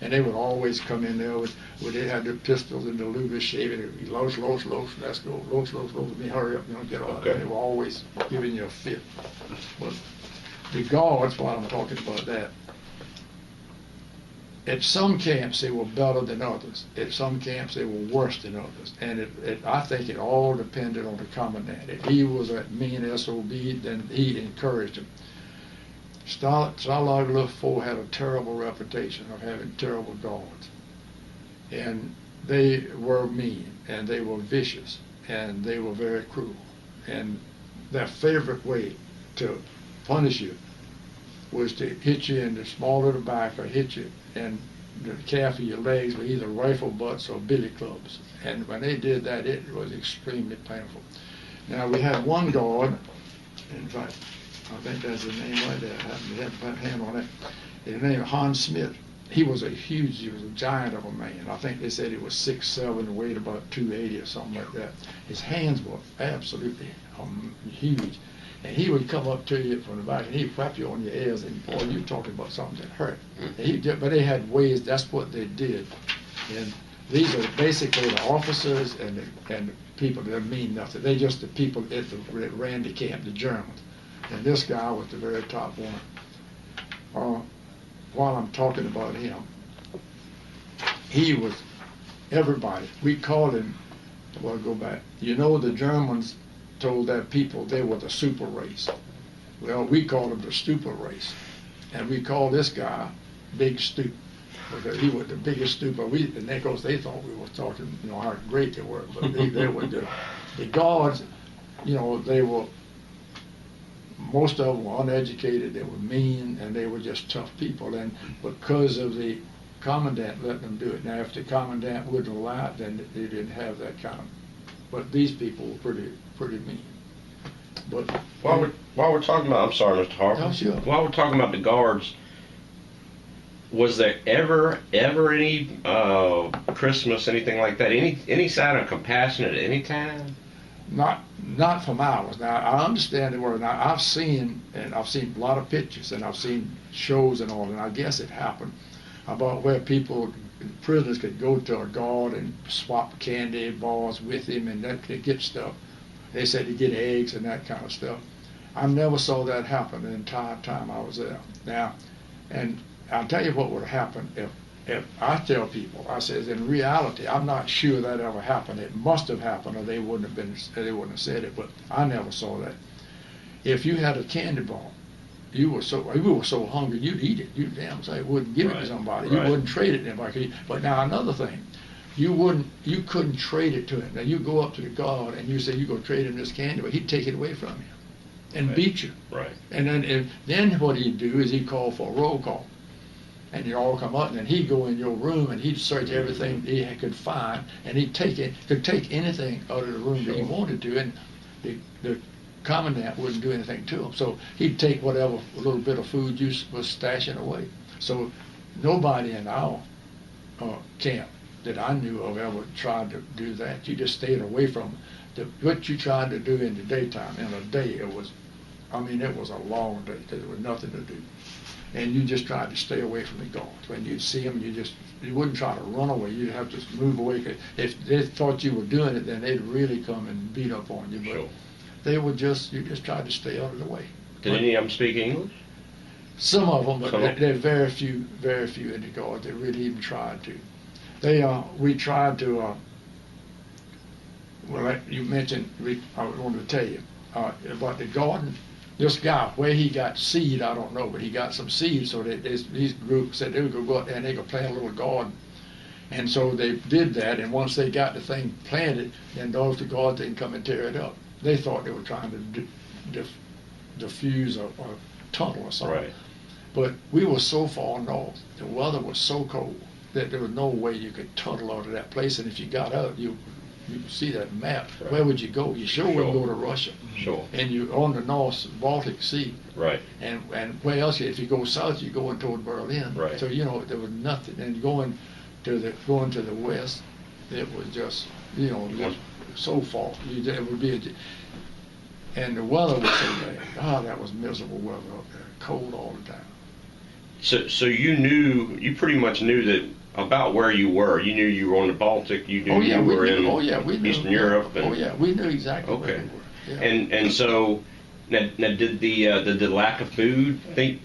And they would always come in there they had their pistols and the Lugers shaving. It would be Los, let's go, Los, let me hurry up, get off. Okay. They were always giving you a fit. But the guards, while I'm talking about that, at some camps they were better than others. At some camps they were worse than others. And I think it all depended on the commandant. If he was a mean SOB, then he encouraged him. Stalag 4 had a terrible reputation of having terrible guards. And they were mean, and they were vicious, and they were very cruel. And their favorite way to punish you was to hit you in the small of the back or hit you in the calf of your legs with either rifle butts or billy clubs. And when they did that, it was extremely painful. Now, we had one guard, in fact, I think that's his name right there. I have a hand on it. His name was Hans Smith. He was a giant of a man. I think they said he was 6'7", and weighed about 280 or something like that. His hands were absolutely huge. And he would come up to you from the back and he'd whap you on your ears, and boy, you're talking about something that hurt. But they had ways, that's what they did. And these are basically the officers and the people that mean nothing. They're just the people that ran the camp, the Germans. And this guy was the very top one. While I'm talking about him, he was everybody. We called him, go back. The Germans told their people they were the super race. Well, we called them the stupid race. And we called this guy Big Stoop, because he was the biggest stupid. And of course, they thought we were talking, how great they were. But they were the guards, they were, most of them were uneducated, they were mean, and they were just tough people. And because of the commandant letting them do it. Now, if the commandant wouldn't allow it, then they didn't have that kind of. But these people were pretty mean. But while we're talking about, I'm sorry, Mr. Harper. Oh, sure. While we're talking about the guards, Was there ever any Christmas, anything like that? Any sign of compassion at any time? Not from ours. Now I understand the word. Now I've seen a lot of pictures and I've seen shows and all, and I guess it happened about where people, prisoners, could go to a guard and swap candy bars with him and that they get stuff. They said they get eggs and that kind of stuff. I never saw that happen the entire time I was there. Now, and I'll tell you what would happen if I tell people, I says, in reality, I'm not sure that ever happened. It must have happened, or they wouldn't have said it. But I never saw that. If you had a candy bar, you were so hungry you'd eat it. You damn say wouldn't give it to somebody. You wouldn't trade it to anybody. But now another thing, you couldn't trade it to him. Now you go up to the guard and you say you go trade him this candy, but he'd take it away from you and beat you. Right. And then what he'd do is he'd call for a roll call. And you all come up, and then he'd go in your room, and he'd search everything he could find, and he'd could take anything out of the room that he wanted to, and the commandant wouldn't do anything to him. So he'd take whatever little bit of food you was stashing away. So nobody in our camp that I knew of ever tried to do that. You just stayed away from it. What you tried to do in the daytime, in a day, it was a long day because there was nothing to do. And you just tried to stay away from the guards. When you'd see them, you wouldn't try to run away. You'd have to move away. 'Cause if they thought you were doing it, then they'd really come and beat up on you. But you just tried to stay out of the way. Did any of them speak English? Some of them, but there are very few in the guard that really even tried to. We tried to. You mentioned, I wanted to tell you about the garden. This guy, where he got seed, I don't know, but he got some seed, so that these groups said they would go out there and they could plant a little garden. And so they did that, and once they got the thing planted, then the guards didn't come and tear it up. They thought they were trying to diffuse a tunnel or something. Right. But we were so far north, the weather was so cold that there was no way you could tunnel out of that place, and if you got out, you could see that map. Right. Where would you go? You sure wouldn't go to Russia. Sure. And you on the North Baltic Sea. Right. And where else? If you go south, you're going toward Berlin. Right. So there was nothing. And going to the west, it was just just so far. It would be, and the weather was so bad. God, that was miserable weather up there. Cold all the time. So you pretty much knew that about where you were. You knew you were on the Baltic. You knew you were in Eastern Europe. We knew exactly where we were. Yeah. And so now did the lack of food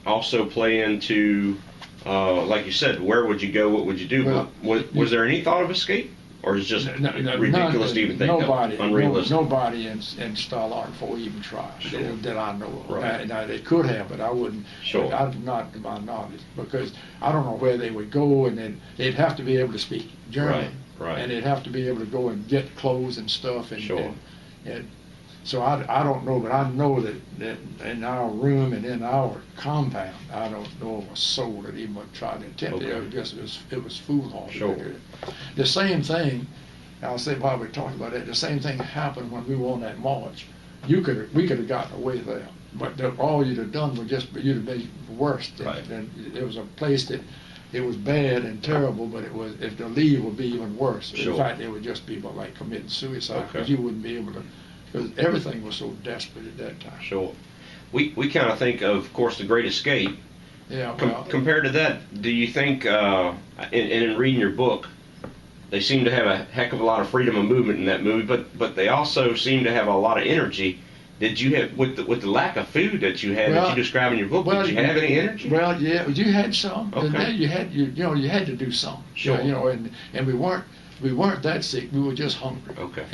also play into like you said, where would you go? What would you do? Well, was there any thought of escape, or is it just ridiculous to even think of? Unrealistic. Nobody in Stalag 4 even tried that I know of. Right. Now they could have, but I wouldn't. Sure. Not to my knowledge, because I don't know where they would go, and then they'd have to be able to speak German, right. And they'd have to be able to go and get clothes and stuff, and sure. And so I don't know, but I know that in our room and in our compound, I don't know of a soul that even tried to attempt it. I guess it was foolhardy. Sure. The same thing, I'll say while we're talking about that, the same thing happened when we were on that march. We could have gotten away there, but all you'd have done was you'd have been worse. Right. And it was a place that it was bad and terrible, but if the leave would be even worse. Sure. In fact, it would just be like committing suicide, because Okay. you wouldn't be able to. Because everything was so desperate at that time. Sure. We kind of think of course, The Great Escape. Yeah. Well, Compared to that, do you think, in reading your book, they seem to have a heck of a lot of freedom of movement in that movie, but they also seem to have a lot of energy. Did you have, with the lack of food that you had, that you describe in your book, did you have any energy? Well, yeah, you had some. Okay. And then you had to do some. Sure. And we weren't that sick. We were just hungry. Okay.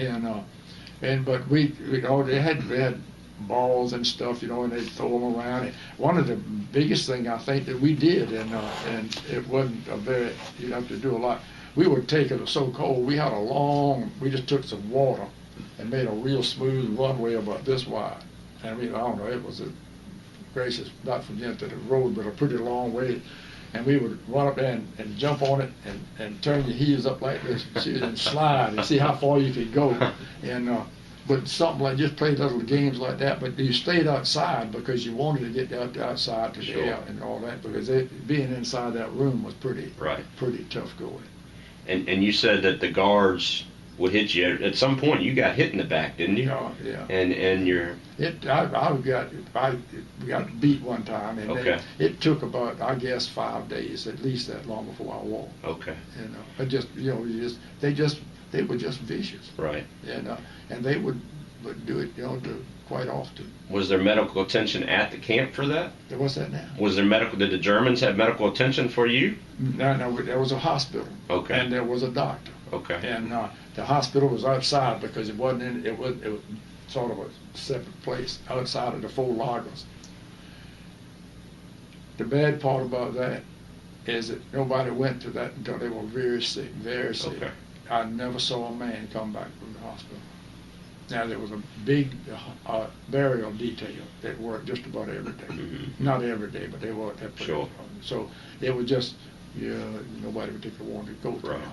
But we had balls and stuff, and they'd throw them around. And one of the biggest thing I think that we did, and it wasn't you'd have to do a lot. We would take it so cold. We just took some water and made a real smooth runway about this wide. I mean, I don't know, it was not from the end of the road, but a pretty long way. And we would run up there and jump on it and turn your heels up like this and slide and see how far you could go. And but something like just play little games like that. But you stayed outside because you wanted to get out outside to the Sure. air and all that, because being inside that room was pretty tough going. And you said that the guards would hit you. At some point, you got hit in the back, didn't you? Yeah. And you're I got beat one time, and Okay. it took about, I guess, 5 days, at least that long before I walked. okay. But they were just vicious, Right. and they would do it, quite often. Was there medical attention at the camp for that? What's that now? Was there medical? Did the Germans have medical attention for you? No, there was a hospital. Okay. And there was a doctor. Okay. And the hospital was outside because it wasn't it was sort of a separate place outside of the 4 lagers. The bad part about that is that nobody went to that until they were very sick, very sick. Okay. I never saw a man come back from the hospital. Now, there was a big burial detail that worked just about every day. Mm-hmm. Not every day, but they worked that. Sure. So it was just, nobody particularly wanted to go to Right. it.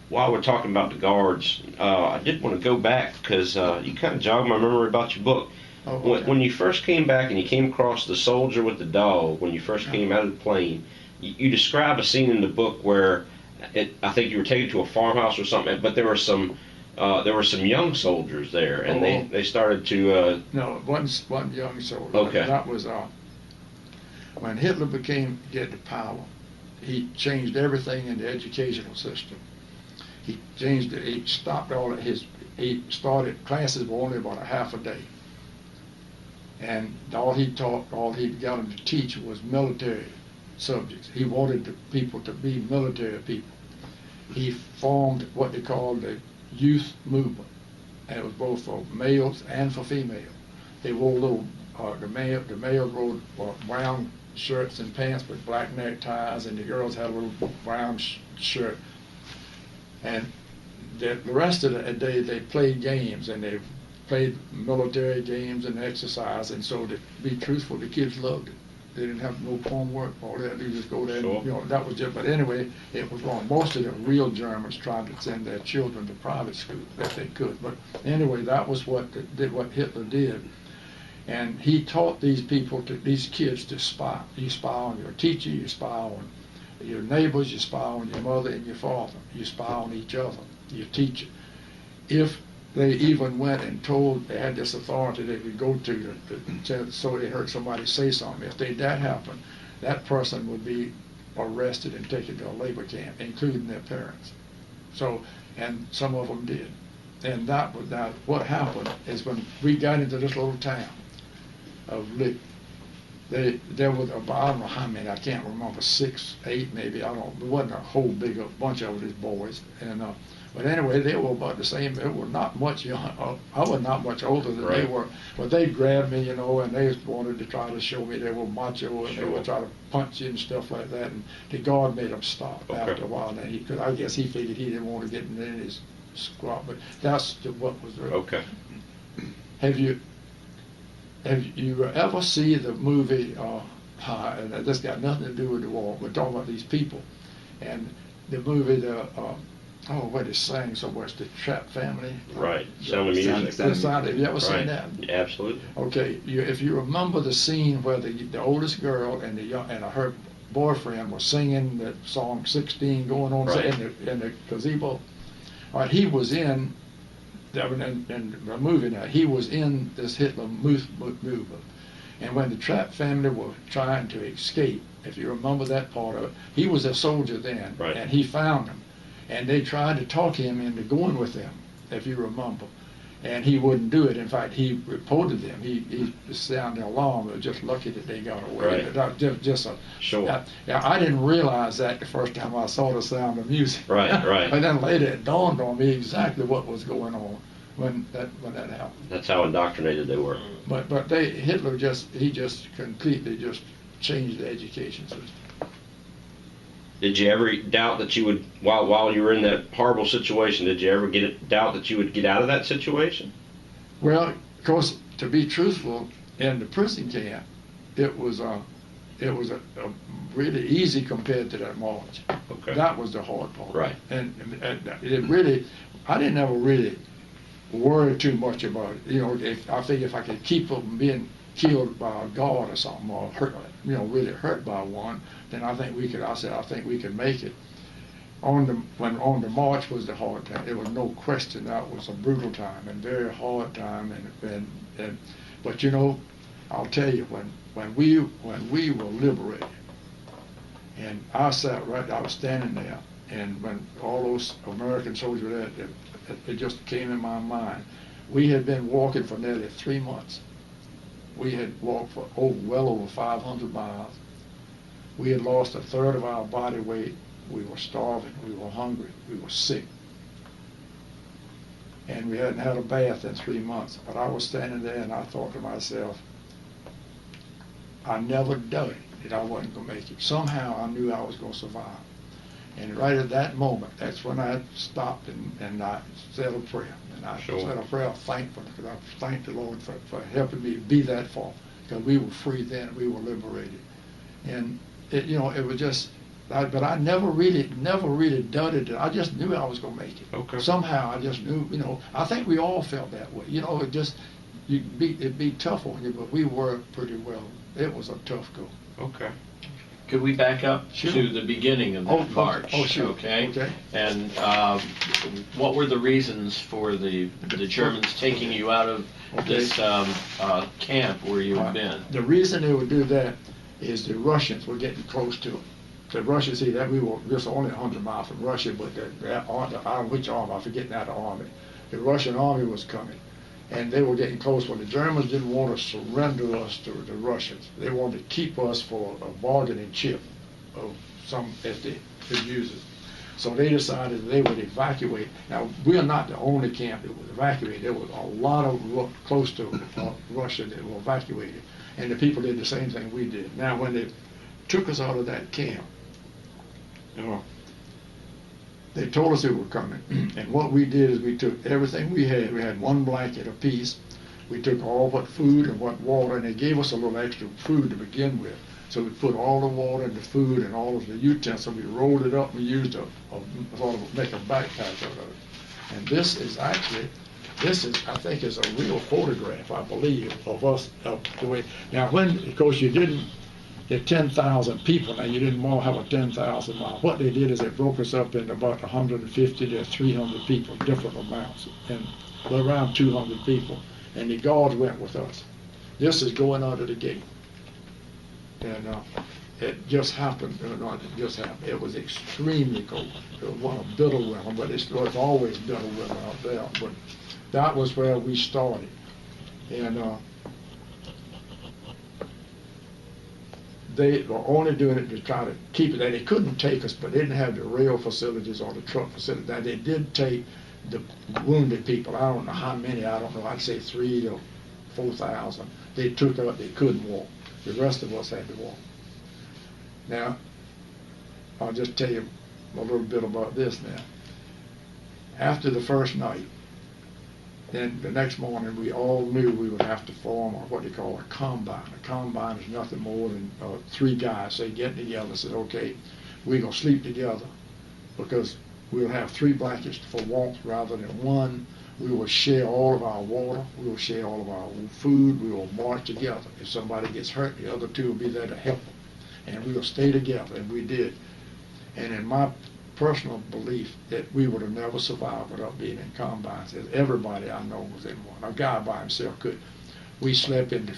While we're talking about the guards, I did want to go back because you kind of jogged my memory about your book. Oh, okay. When you first came back and you came across the soldier with the dog, when you first came out of the plane, you describe a scene in the book where I think you were taken to a farmhouse or something, but there were some young soldiers there, and they started to. No, one young soldier. Okay. That was when Hitler get to power. He changed everything in the educational system. He changed it. He stopped all of his. He started classes were only about a half a day, and all he got them to teach was military subjects. He wanted the people to be military people. He formed what they called the youth movement, and it was both for males and for females. They wore little, the males wore brown shirts and pants with black neckties, and the girls had a little brown shirt. And the rest of the day they played games, and they played military games and exercise, and so to be truthful, the kids loved it. They didn't have no homework, all that. They just go there. Sure. And, that was just. But anyway, it was wrong. Most of the real Germans tried to send their children to private school if they could. But anyway, that was what Hitler did, and he taught these kids to spy. You spy on your teacher. You spy on your neighbors. You spy on your mother and your father. You spy on each other. Your teacher. If they even went and told, they had this authority they could go to so they heard somebody say something. If that happened, that person would be arrested and taken to a labor camp, including their parents. So, and some of them did. And what happened is when we got into this little town of Lick, there was about, I don't know how many, I can't remember, 6, 8 maybe, it wasn't a whole big bunch of these boys. And but anyway, they were about the same. They were not much young. I was not much older than they were. But they grabbed me, and they wanted to try to show me they were macho, and they would try to punch you and stuff like that. And the guard made them stop after a while. And because I guess he figured he didn't want to get in his squat. But that's what was there. Okay. Have you ever see the movie? And this got nothing to do with the war. We're talking about these people, and the movie what is sang so much, the Trap Family. Right. Sound of Music. Have you ever seen that? Absolutely. Okay. If you remember the scene where the oldest girl and her boyfriend were singing that song 16 going on in the gazebo. All right, he was in the movie now. He was in this Hitler movement. And when the Trap Family were trying to escape, if you remember that part of it, he was a soldier then, and he found them. And they tried to talk him into going with them, if you remember. And he wouldn't do it. In fact, he reported them. He sounded the alarm. It was just lucky that they got away. Right. Sure. I didn't realize that the first time I saw The Sound of Music. Right. And then later it dawned on me exactly what was going on when that happened. That's how indoctrinated they were. But Hitler just completely just changed the education system. Did you ever doubt that you would, while you were in that horrible situation, did you ever doubt that you would get out of that situation? Well, of course, to be truthful, in the prison camp, it was a really easy compared to that march. Okay. That was the hard part. Right. And it really, I didn't ever really worry too much about it. You know, I think if I could keep from being killed by a guard or something, or hurt, really hurt by one, then I think we could. I said I think we could make it. On the march was the hard time. There was no question that was a brutal time and very hard time. But I'll tell you, when we were liberated, and I was standing there, and when all those American soldiers were there, it just came in my mind. We had been walking for nearly 3 months. We had walked for well over 500 miles. We had lost a third of our body weight. We were starving, we were hungry, we were sick. And we hadn't had a bath in 3 months. But I was standing there and I thought to myself, I never doubted that I wasn't going to make it. Somehow I knew I was going to survive. And right at that moment, that's when I stopped and I said a prayer. And I said a prayer of thankfulness, because I thanked the Lord for helping me be that far. Because we were free then, we were liberated. And it was just, but I never really doubted it. I just knew I was going to make it. Okay. Somehow I just knew, I think we all felt that way. It'd be tough on you, but we worked pretty well. It was a tough go. Okay. Could we back up Sure. to the beginning of that march? Oh, sure. Okay. Okay. And what were the reasons for the Germans taking you out of this camp where you had been? The reason they would do that is the Russians were getting close to them. The Russians, see that we were just only 100 miles from Russia, but which army, I forget now the army. The Russian army was coming, and they were getting close. When the Germans didn't want to surrender us to the Russians, they wanted to keep us for a bargaining chip of some, if they could use it. So they decided they would evacuate. Now, we're not the only camp that was evacuated. There was a lot of close to Russia that were evacuated, and the people did the same thing we did. Now, when they took us out of that camp, they told us they were coming, and what we did is we took everything we had. We had one blanket apiece. We took all but food and what water, and they gave us a little extra food to begin with. So we put all the water and the food and all of the utensils. We rolled it up. We used a sort of make a backpack out of it. And this is I think, is a real photograph, I believe, of us up the way. Now, of course, you didn't. There are 10,000 people. Now, you didn't want to have a 10,000 mile. What they did is they broke us up into about 150 to 300 people, different amounts, and around 200 people. And the guards went with us. This is going out of the gate. And it just happened. It was extremely cold. It was a bitter winter, but it's always bitter winter out there. But that was where we started. And they were only doing it to try to keep it there. They couldn't take us, but they didn't have the rail facilities or the truck facilities. Now, they did take the wounded people. I don't know how many. I don't know. I'd say 3,000 to 4,000. They took out. They couldn't walk. The rest of us had to walk. Now, I'll just tell you a little bit about this now. After the first night, then the next morning, we all knew we would have to form what they call a combine. A combine is nothing more than 3 guys. They get together and said, okay, we're going to sleep together because we'll have 3 blankets for warmth rather than 1. We will share all of our water. We will share all of our food. We will march together. If somebody gets hurt, the other 2 will be there to help them. And we will stay together, and we did. And in my personal belief that we would have never survived without being in combines. Everybody I know was in one. A guy by himself could. We slept in the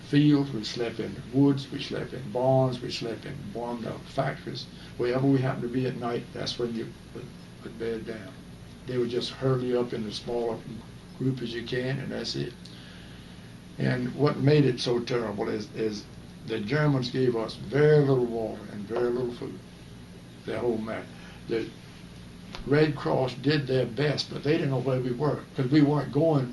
fields, we slept in the woods, we slept in barns, we slept in bombed-out factories. Wherever we happened to be at night, that's when you would bed down. They would just hurry you up in as small a group as you can, and that's it. And what made it so terrible is the Germans gave us very little water and very little food. The whole matter. The Red Cross did their best, but they didn't know where we were because we weren't going.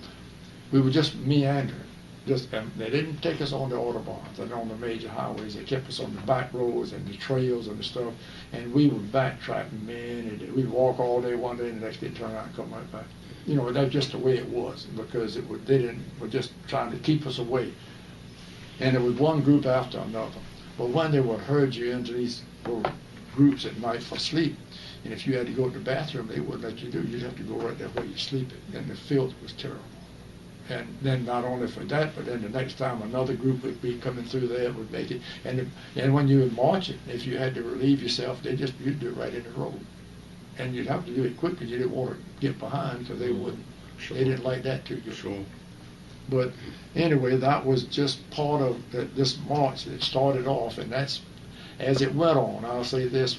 We were just meandering. They didn't take us on the autobahns and on the major highways. They kept us on the back roads and the trails and the stuff. And we would backtrack, man. We'd walk all day one day, and the next day turn around and come right back. That's just the way it was because they were just trying to keep us away. And it was one group after another. But when they would herd you into these little groups at night for sleep, And if you had to go to the bathroom, they wouldn't let you do it. You'd have to go right there where you're sleeping. And the filth was terrible. And then not only for that, but then the next time another group would be coming through there would make it. And when you were marching, if you had to relieve yourself, you'd do it right in the road. And you'd have to do it quick because you didn't want to get behind because they wouldn't. Sure. They didn't like that too good. Sure. But anyway, that was just part of this march that started off, and that's as it went on. I'll say this: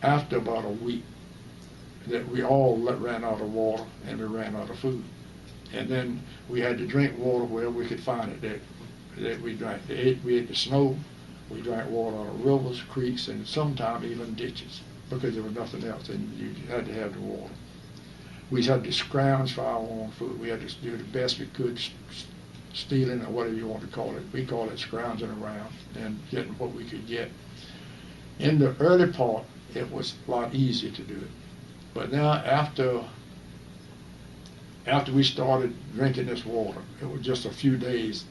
after about a week, that we all ran out of water and we ran out of food, and then we had to drink water where we could find it. That we drank. We ate the snow. We drank water out of rivers, creeks, and sometimes even ditches because there was nothing else, and you had to have the water. We had to scrounge for our own food. We had to do the best we could, stealing or whatever you want to call it. We call it scrounging around and getting what we could get. In the early part, it was a lot easier to do it. But now after we started drinking this water, it was just a few days,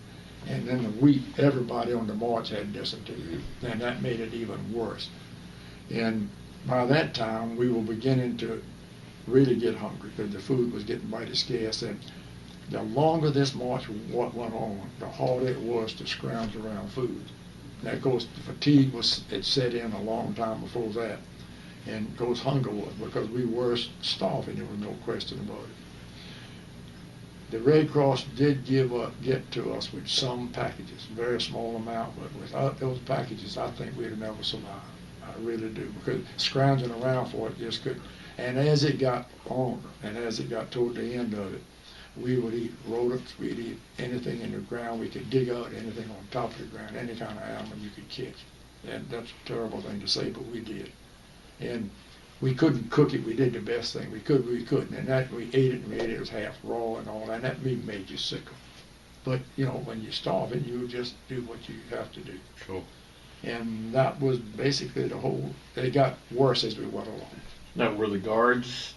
and in a week, everybody on the march had dysentery, and that made it even worse. And by that time, we were beginning to really get hungry because the food was getting mighty scarce, and the longer this march went on, the harder it was to scrounge around food. Now, of course, the fatigue had set in a long time before that, and of course, hunger was because we were starving. There was no question about it. The Red Cross did get to us with some packages, very small amount, but without those packages, I think we'd have never survived. I really do, because scrounging around for it just couldn't. And as it got longer, and as it got toward the end of it, we would eat rodents, we'd eat anything in the ground we could dig out, anything on top of the ground, any kind of animal you could catch. And that's a terrible thing to say, but we did. And we couldn't cook it. We did the best thing we could. We couldn't. And that we ate it, and we ate it. It was half raw and all that. And that made you sicker. But, when you're starving, you just do what you have to do. Sure. And that was basically it got worse as we went along. Now, were the guards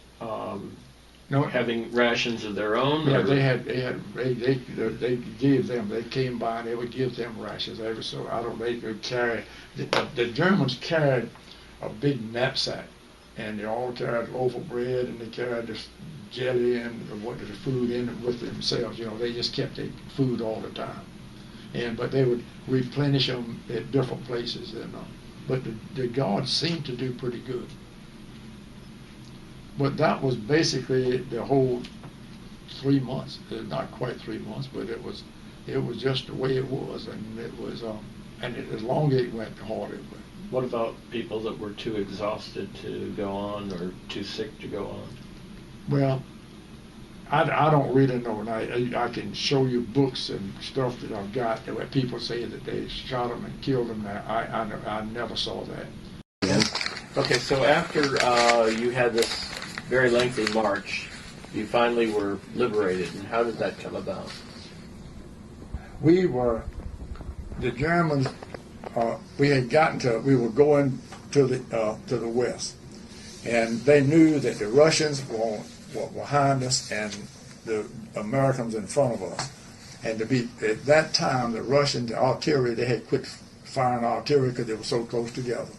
having rations of their own? Yeah, or? they gave them. They came by and they would give them rations. They would carry. The Germans carried a big knapsack, and they all carried a loaf of bread, and they carried this jelly and the food in it with themselves. They just kept their food all the time, but they would replenish them at different places. But the guards seemed to do pretty good. But that was basically the whole 3 months. Not quite 3 months, but it was just the way it was, and it was as long as it went, the harder it went. What about people that were too exhausted to go on or too sick to go on? Well, I don't really know, and I can show you books and stuff that I've got where people say that they shot them and killed them. I never saw that. Okay, so after you had this very lengthy march, you finally were liberated, and how did that come about? The Germans, we were going to the west, and they knew that the Russians were behind us and the Americans in front of us. And at that time, the artillery, they had quit firing artillery because they were so close together.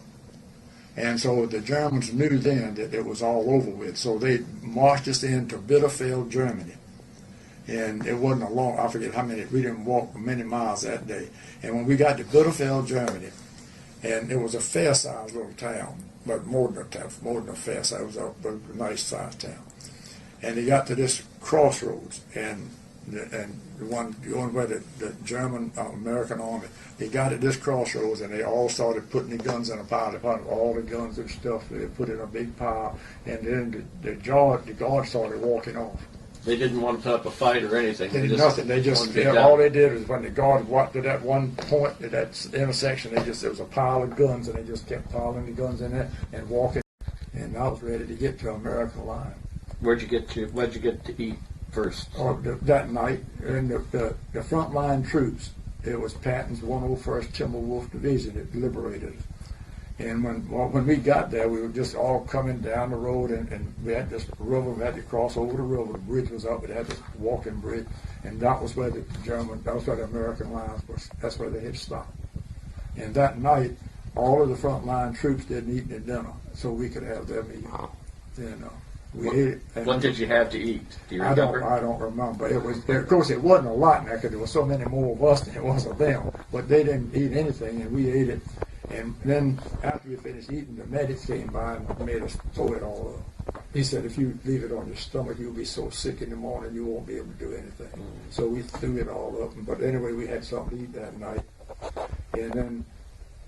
And so the Germans knew then that it was all over with. So they marched us into Bitterfeld, Germany. And it wasn't I forget how many, we didn't walk many miles that day. And when we got to Bitterfeld, Germany, and it was a fair-sized little town, but more than a fair size, it was a nice-sized town. And they got to this crossroads, and the one where the German American army, they got at this crossroads, and they all started putting the guns in a pile. They put all the guns and stuff, they put in a big pile, and then the guard started walking off. They didn't want to put up a fight or anything. They did nothing. They just all they did was when the guard walked to that one point at that intersection, there was a pile of guns, and they just kept piling the guns in there and walking. And I was ready to get to American line. Where'd you get to eat first? That night, in the front line troops, it was Patton's 101st Timberwolf Division that liberated us. And when we got there, we were just all coming down the road, and we had this river. We had to cross over the river. The bridge was up. It had this walking bridge, and that was where the American lines was. That's where they had stopped. And that night, all of the frontline troops didn't eat their dinner, so we could have their meal. Wow. We ate it. And What did you have to eat? Do you I remember? don't remember. It was, of course, it wasn't a lot now because there were so many more of us than it was of them. But they didn't eat anything, and we ate it. And then after we finished eating, the medic came by and made us throw it all up. He said, if you leave it on your stomach, you'll be so sick in the morning you won't be able to do anything. So we threw it all up. But anyway, we had something to eat that night. And then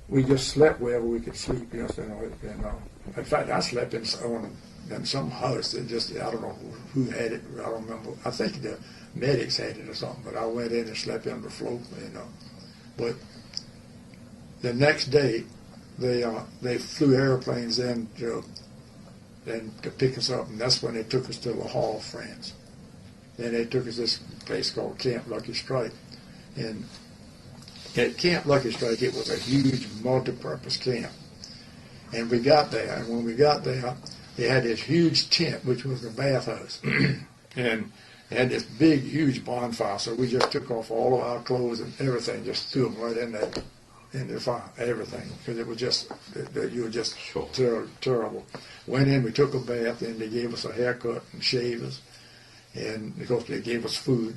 we just slept wherever we could sleep. In fact, I slept in some house that just, I don't know who had it. I don't remember. I think the medics had it or something. But I went in and slept on the floor. But the next day, they flew airplanes in to pick us up, and that's when they took us to La Halle, France. Then they took us to this place called Camp Lucky Strike. And at Camp Lucky Strike, it was a huge multi-purpose camp. And we got there, and when we got there, they had this huge tent, which was the bathhouse. And they had this big, huge bonfire, so we just took off all of our clothes and everything, just threw them right in the fire, everything, because it was just, you were just terrible. Went in, we took a bath, and they gave us a haircut and shave us, and of course they gave us food.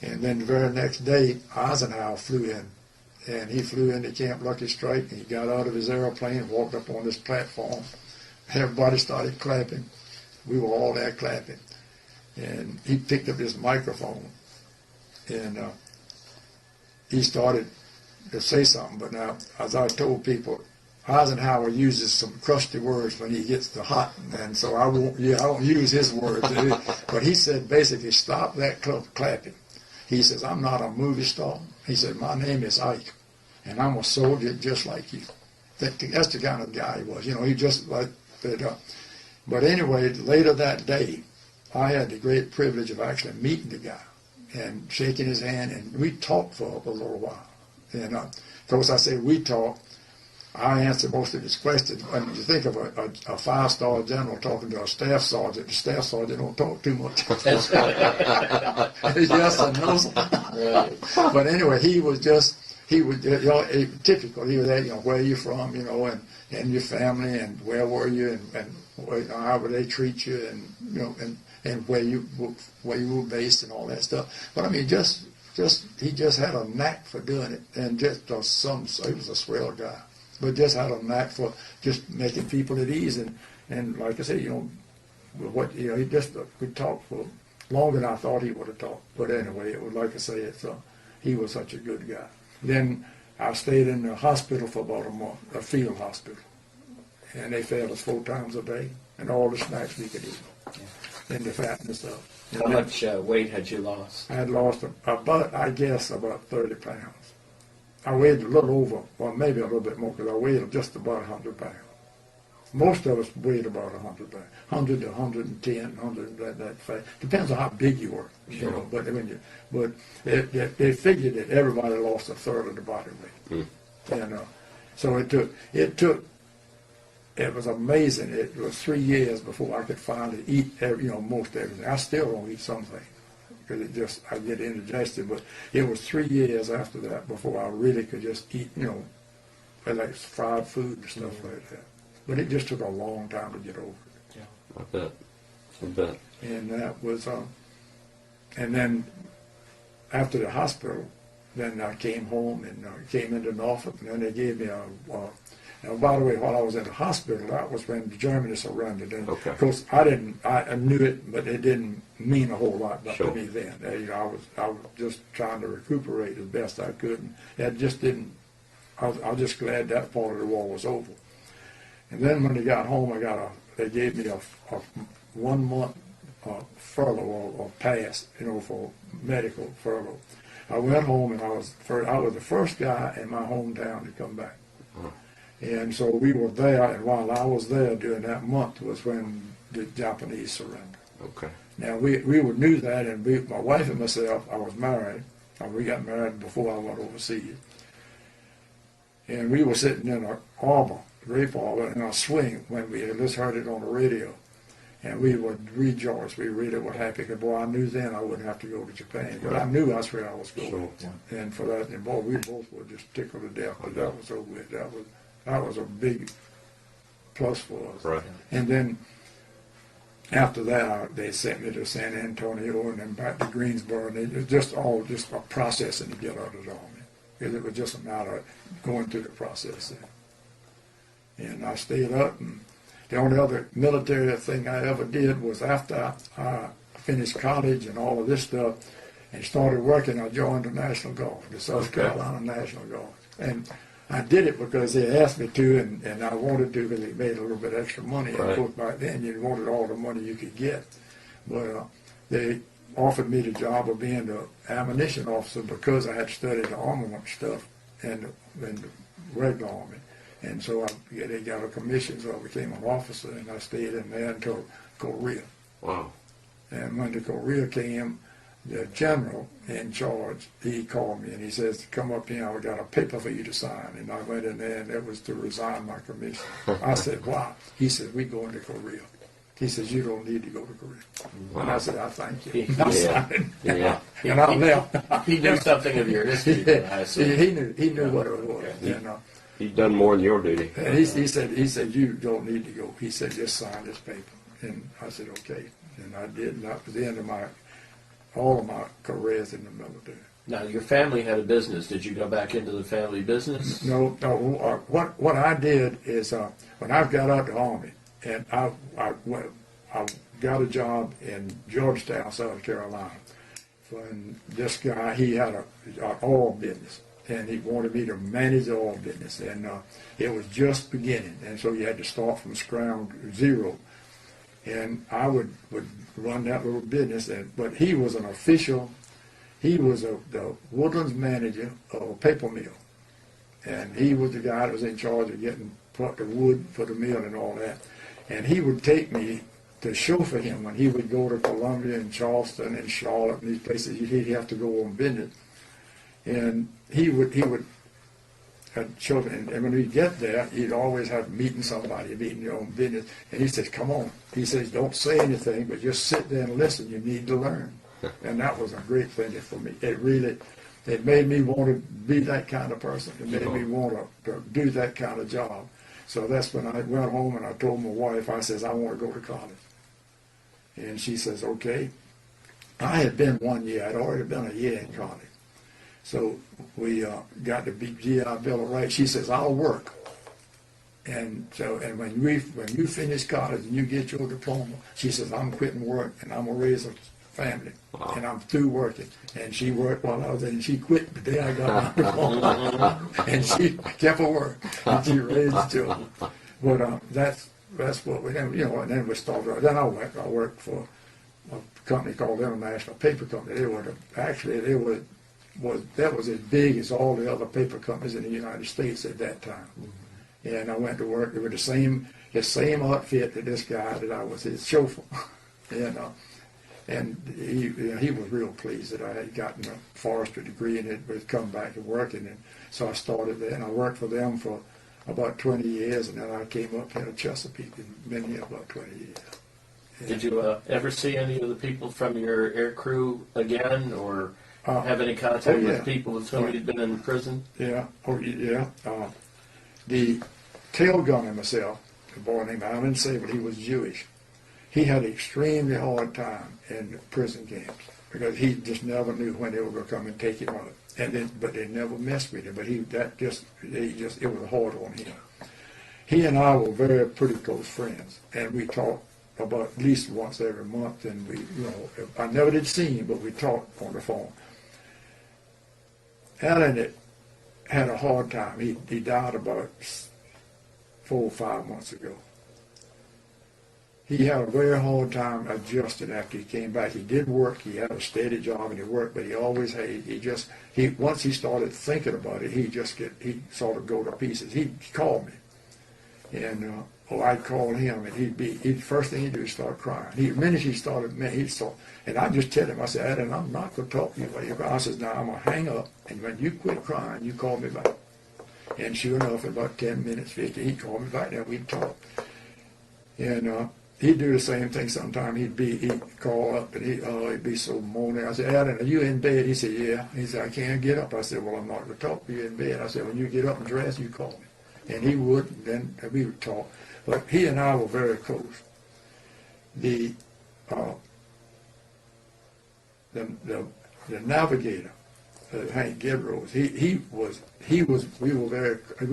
And then the very next day, Eisenhower flew in, and he flew into Camp Lucky Strike, and he got out of his airplane, walked up on this platform. Everybody started clapping. We were all there clapping. And he picked up this microphone, and he started to say something. But now, as I told people, Eisenhower uses some crusty words when he gets the hot, and so I don't use his words. But he said basically, stop that clapping. He says, I'm not a movie star. He said, my name is Ike, and I'm a soldier just like you. That's the kind of guy he was. He just like that. But anyway, later that day, I had the great privilege of actually meeting the guy and shaking his hand, and we talked for a little while. And of course, I say we talked. I answered most of his questions. When you think of a five-star general talking to a staff sergeant, the staff sergeant don't talk too much. It's yes and no. But anyway, he was typical. He was that, where are you from, and your family, and where were you, and how would they treat you, and where you were based, and all that stuff. But I mean, he just had a knack for doing it, and he was a swell guy. But just had a knack for just making people at ease, and like I said, he just could talk for longer than I thought he would have talked. But anyway, it was like I say, he was such a good guy. Then I stayed in the hospital for about a month, a field hospital, and they fed us 4 times a day, and all the snacks we could eat, and the fat and stuff. How much weight had you lost? I had lost about 30 pounds. I weighed a little over, or maybe a little bit more, because I weighed just about 100 pounds. Most of us weighed about 100 pounds, 100 to 110, 100 that fat. Depends on how big you were, Sure. But they figured that everybody lost a third of the body weight, so it was amazing. It was 3 years before I could finally eat most everything. I still don't eat something, because I get indigestion, but it was 3 years after that before I really could just eat, like fried food and stuff like that. But it just took a long time to get over it. Yeah, I bet. And that was, and then after the hospital, then I came home and came into Norfolk, and then they gave me now, by the way, while I was in the hospital, that was when Germany surrendered. And Okay. of course, I knew it, but it didn't mean a whole lot to me then. I was just trying to recuperate as best I could. And it just didn't, I was just glad that part of the war was over. And then when they got home, they gave me a 1 month furlough or pass, for medical furlough. I went home, and I was the first guy in my hometown to come back. And so we were there, and while I was there during that month was when the Japanese surrendered. Okay. Now, we knew that, and my wife and myself, I was married. We got married before I went overseas. And we were sitting in an arbor, grape arbor, in a swing when we had just heard it on the radio. And we would rejoice. We really were happy. Because, boy, I knew then I wouldn't have to go to Japan. But I knew that's where I was going. Sure. And for that, and boy, we both were just tickled to death. But that was so good. that was a big plus for us. Right. And then after that, they sent me to San Antonio and then back to Greensboro, and it was just a processing to get out of the Army. It was just a matter of going through the process there. And I stayed up, and the only other military thing I ever did was after I finished college and all of this stuff and started working, I joined the National Guard, the South Carolina National Guard. And I did it because they asked me to, and I wanted to because it made a little bit extra money. Right. Of course, back then you wanted all the money you could get. But they offered me the job of being the ammunition officer because I had studied the armament stuff in the regular Army. And so they got a commission, so I became an officer, and I stayed in there until Korea. Wow. And when the Korea came, the general in charge, he called me and he says, come up here, I got a paper for you to sign. And I went in there, and it was to resign my commission. I said, why? He said, we're going to Korea. He says, you don't need to go to Korea. Wow. And I said, I thank you. Yeah. I signed. Yeah. And I left. He knew something of your history, then, I assume. He knew what it was. Okay. You know. You've done more than your duty. And he said, you don't need to go. He said, just sign this paper. And I said, okay. And I did, and that was the end of all of my careers in the military. Now, your family had a business. Did you go back into the family business? No. What I did is when I got out of the Army, and I got a job in Georgetown, South Carolina. And this guy, he had an oil business, and he wanted me to manage the oil business, and it was just beginning, and so you had to start from ground zero. And I would run that little business, but he was an official. He was the Woodlands manager of a paper mill, and he was the guy that was in charge of getting the wood for the mill and all that. And he would take me to chauffeur him when he would go to Columbia and Charleston and Charlotte and these places. He'd have to go on business, and he would chauffeur. And when we get there, he'd always have meeting somebody, meeting your own business. And he says, "Come on," he says, "don't say anything, but just sit there and listen. You need to learn." And that was a great thing for me. It made me want to be that kind of person. It made me want to do that kind of job. So that's when I went home and I told my wife, I says, I want to go to college. And she says, okay. I had been 1 year. I'd already been a year in college. So we got the GI Bill of Rights. She says, I'll work. And when you finish college and you get your diploma, she says, I'm quitting work and I'm going to raise a family. Wow. And I'm through working. And she worked while I was there, and she quit the day I got my diploma. And she kept her work, and she raised the children. But that's what we did, and then we started. Then I worked for a company called International Paper Company. That was as big as all the other paper companies in the United States at that time. Mm-hmm. And I went to work with the same outfit that this guy that I was his chauffeur. And he was real pleased that I had gotten a forestry degree and it was come back to working. And so I started there, and I worked for them for about 20 years, and then I came up here to Chesapeake and been here about 20 years. And Did you ever see any of the people from your air crew again, or have any contact with people with whom you'd been in prison? Yeah. The tail gunner myself, a boy named, I didn't say, but he was Jewish. He had an extremely hard time in the prison camps because he just never knew when they were going to come and take him out. But they never messed with him. But it was hard on him. He and I were pretty close friends, and we talked about at least once every month. And I never did see him, but we talked on the phone. Alan had a hard time. He died about 4 or 5 months ago. He had a very hard time adjusting after he came back. He did work. He had a steady job and he worked, but he always had. Once he started thinking about it, he sort of go to pieces. He'd call me, and I'd call him, and first thing he'd do is start crying. The minute he started, and I just tell him, I said, Adam, I'm not going to talk to you about your cry. I says, now I'm going to hang up, and when you quit crying, you call me back. And sure enough, in about 10 minutes, 15, he'd call me back, and we'd talk. And he'd do the same thing sometime. He'd call up and he'd be so moaning. I said, Adam, are you in bed? He said, yeah. He said, I can't get up. I said, well, I'm not going to talk to you in bed. I said, when you get up and dress, you call me. and he wouldn't, then we would talk. But he and I were very close. The navigator, Hank Gedrose, we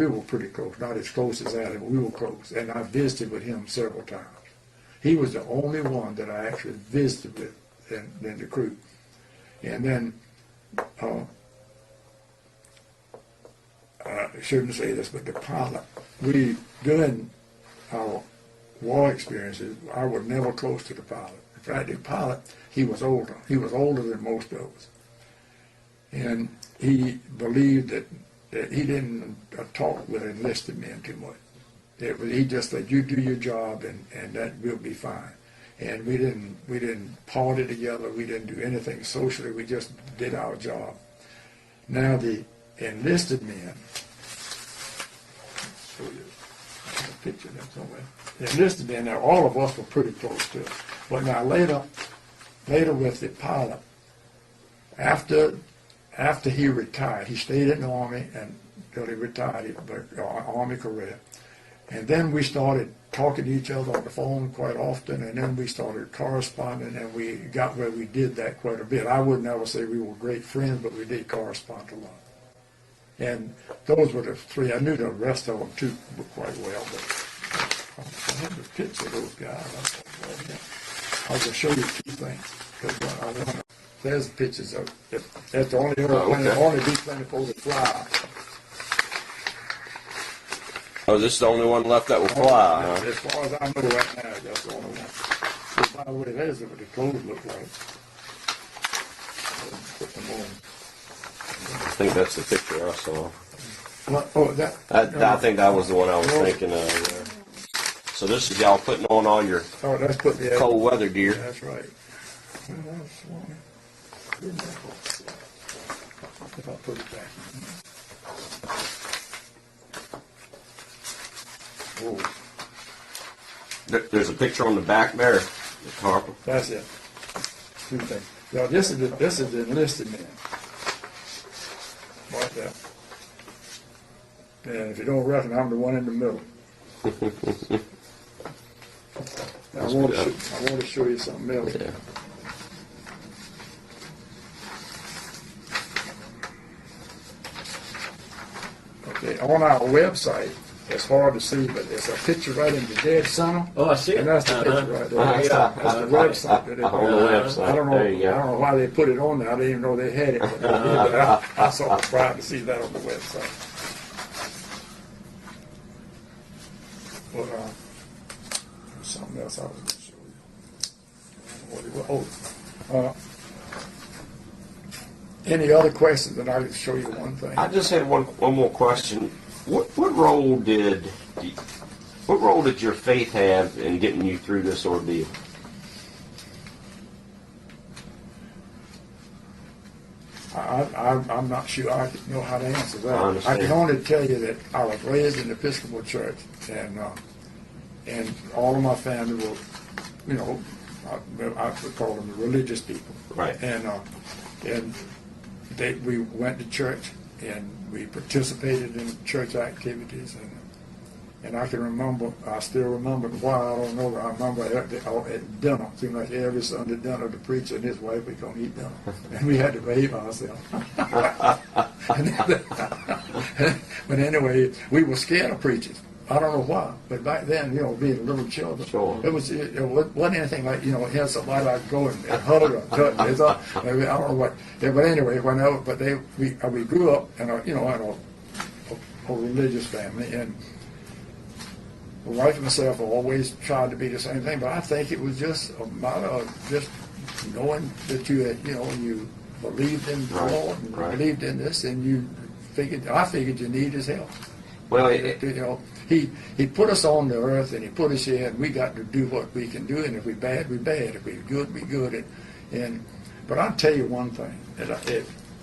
were pretty close, not as close as that, but we were close, and I visited with him several times. He was the only one that I actually visited with in the crew. And then, I shouldn't say this, but the pilot, during our war experiences, I was never close to the pilot. In fact, the pilot, he was older. He was older than most of us. And he believed that he didn't talk with enlisted men too much. He just said, you do your job and that will be fine. And we didn't party together, we didn't do anything socially, we just did our job. Now the enlisted men, show you a picture of them somewhere. The enlisted men, now all of us were pretty close to it. But now later with the pilot, after he retired, he stayed in the Army until he retired, Army career. And then we started talking to each other on the phone quite often, and then we started corresponding, and we got where we did that quite a bit. I would never say we were great friends, but we did correspond a lot. And those were the three. I knew the rest of them too quite well, but I have the picture of those guys. I'll just show you two things. There's pictures of it. That's the only airplane, only B-24 to fly. Oh, this is the only one left that will fly, huh? As far as I know right now, that's the only one. So, by the way, there's what the clothes look like. Put them on. I think that's the picture I saw. Well, I think that was the one I was thinking of. So this is y'all putting on all your let's put the cold weather gear. That's right. If I put it back. Oh. There's a picture on the back there, Mr. Harper. That's it. Two things. Now this is the enlisted man. Like that. And if you don't reckon, I'm the one in the middle. I want to show you something else. Yeah. Okay, on our website, it's hard to see, but there's a picture right in the dead center. Oh, I see it. And that's the picture right there. Yeah. That's the website. That On the website. I don't There you go. know why they put it on there. I didn't even know they had it. But they did that. I saw was proud to see that on the website. But there's something else I was going to show you. What it was. Any other questions? And I'll just show you one thing. I just had one more question. What role did your faith have in getting you through this ordeal? I'm not sure I know how to answer that. I understand. I can only tell you that I was raised in the Episcopal Church, and all of my family were, I would call them religious people. Right. And we went to church, and we participated in church activities, and I can remember, I still remember why, I don't know, I remember at dinner, it seemed like every Sunday dinner, the preacher and his wife would come eat dinner, and we had to behave ourselves. But anyway, we were scared of preachers. I don't know why, but back then, being little children, Sure. it wasn't anything like, here's somebody like go and hug or touch. I don't know what. Yeah, but anyway, we grew up in a religious family, and my wife and myself always tried to be the same thing. But I think it was just a matter of just knowing that you had, you believed in the Lord and believed in this, and I figured you need His help. Well, He put us on the earth, and He put us here, and we got to do what we can do. And if we're bad, we're bad. If we're good, we're good. But I'll tell you one thing,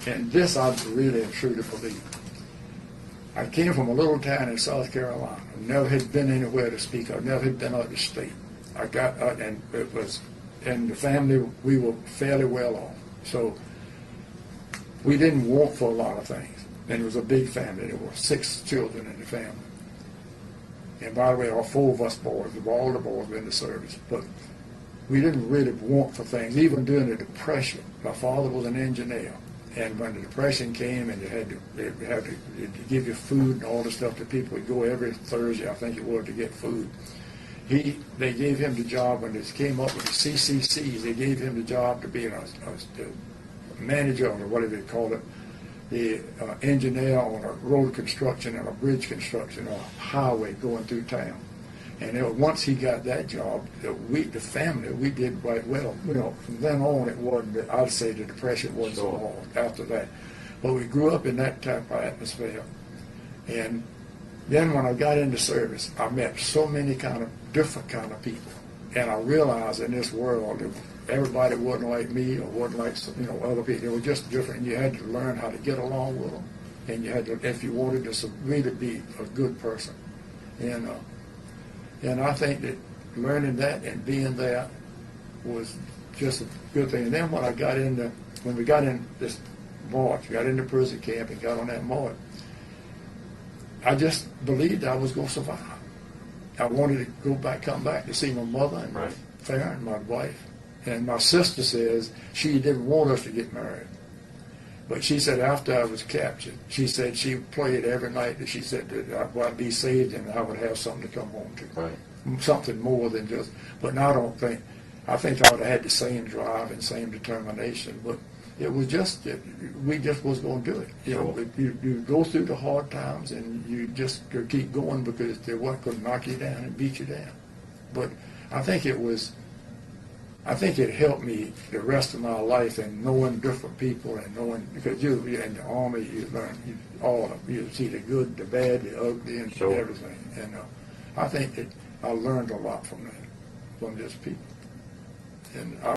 and this I really and truly believe. I came from a little town in South Carolina. I never had been anywhere to speak of. Never had been out of the state. I got and it was in the family we were fairly well off. So we didn't want for a lot of things. And it was a big family. There were 6 children in the family. And by the way, all 4 of us boys, all the boys were in the service, but we didn't really want for things, even during the Depression. My father was an engineer, and when the Depression came and they had to give you food and all the stuff to people, would go every Thursday, I think it was, to get food. They gave him the job when they came up with the CCCs. They gave him the job to be a manager, or whatever they call it, the engineer on a road construction and a bridge construction on a highway going through town. And once he got that job, the family, we did quite well. From then on, it wasn't, I'd say the Depression wasn't so hard after that. But we grew up in that type of atmosphere. And then when I got into service, I met so many different kind of people. And I realized in this world, everybody wasn't like me or wasn't like other people. They were just different. And you had to learn how to get along with them. And you had to, if you wanted to really be a good person. And I think that learning that and being there was just a good thing. And then when we got in this march, got into prison camp and got on that march, I just believed I was going to survive. I wanted to come back to see my mother and my Farron, my wife. And my sister says she didn't want us to get married. But she said after I was captured, she said she prayed every night that she said that I'd be saved and I would have something to come home to. Right. Something more than just, but now I think I would have had the same drive and same determination, but it was just, we just was going to do it. You go through the hard times and you just keep going because they weren't going to knock you down and beat you down. But I think it helped me the rest of my life in knowing different people and knowing, because you in the Army, you learn you see the good, the bad, the ugly, and everything. And I think that I learned a lot from that, from just people. And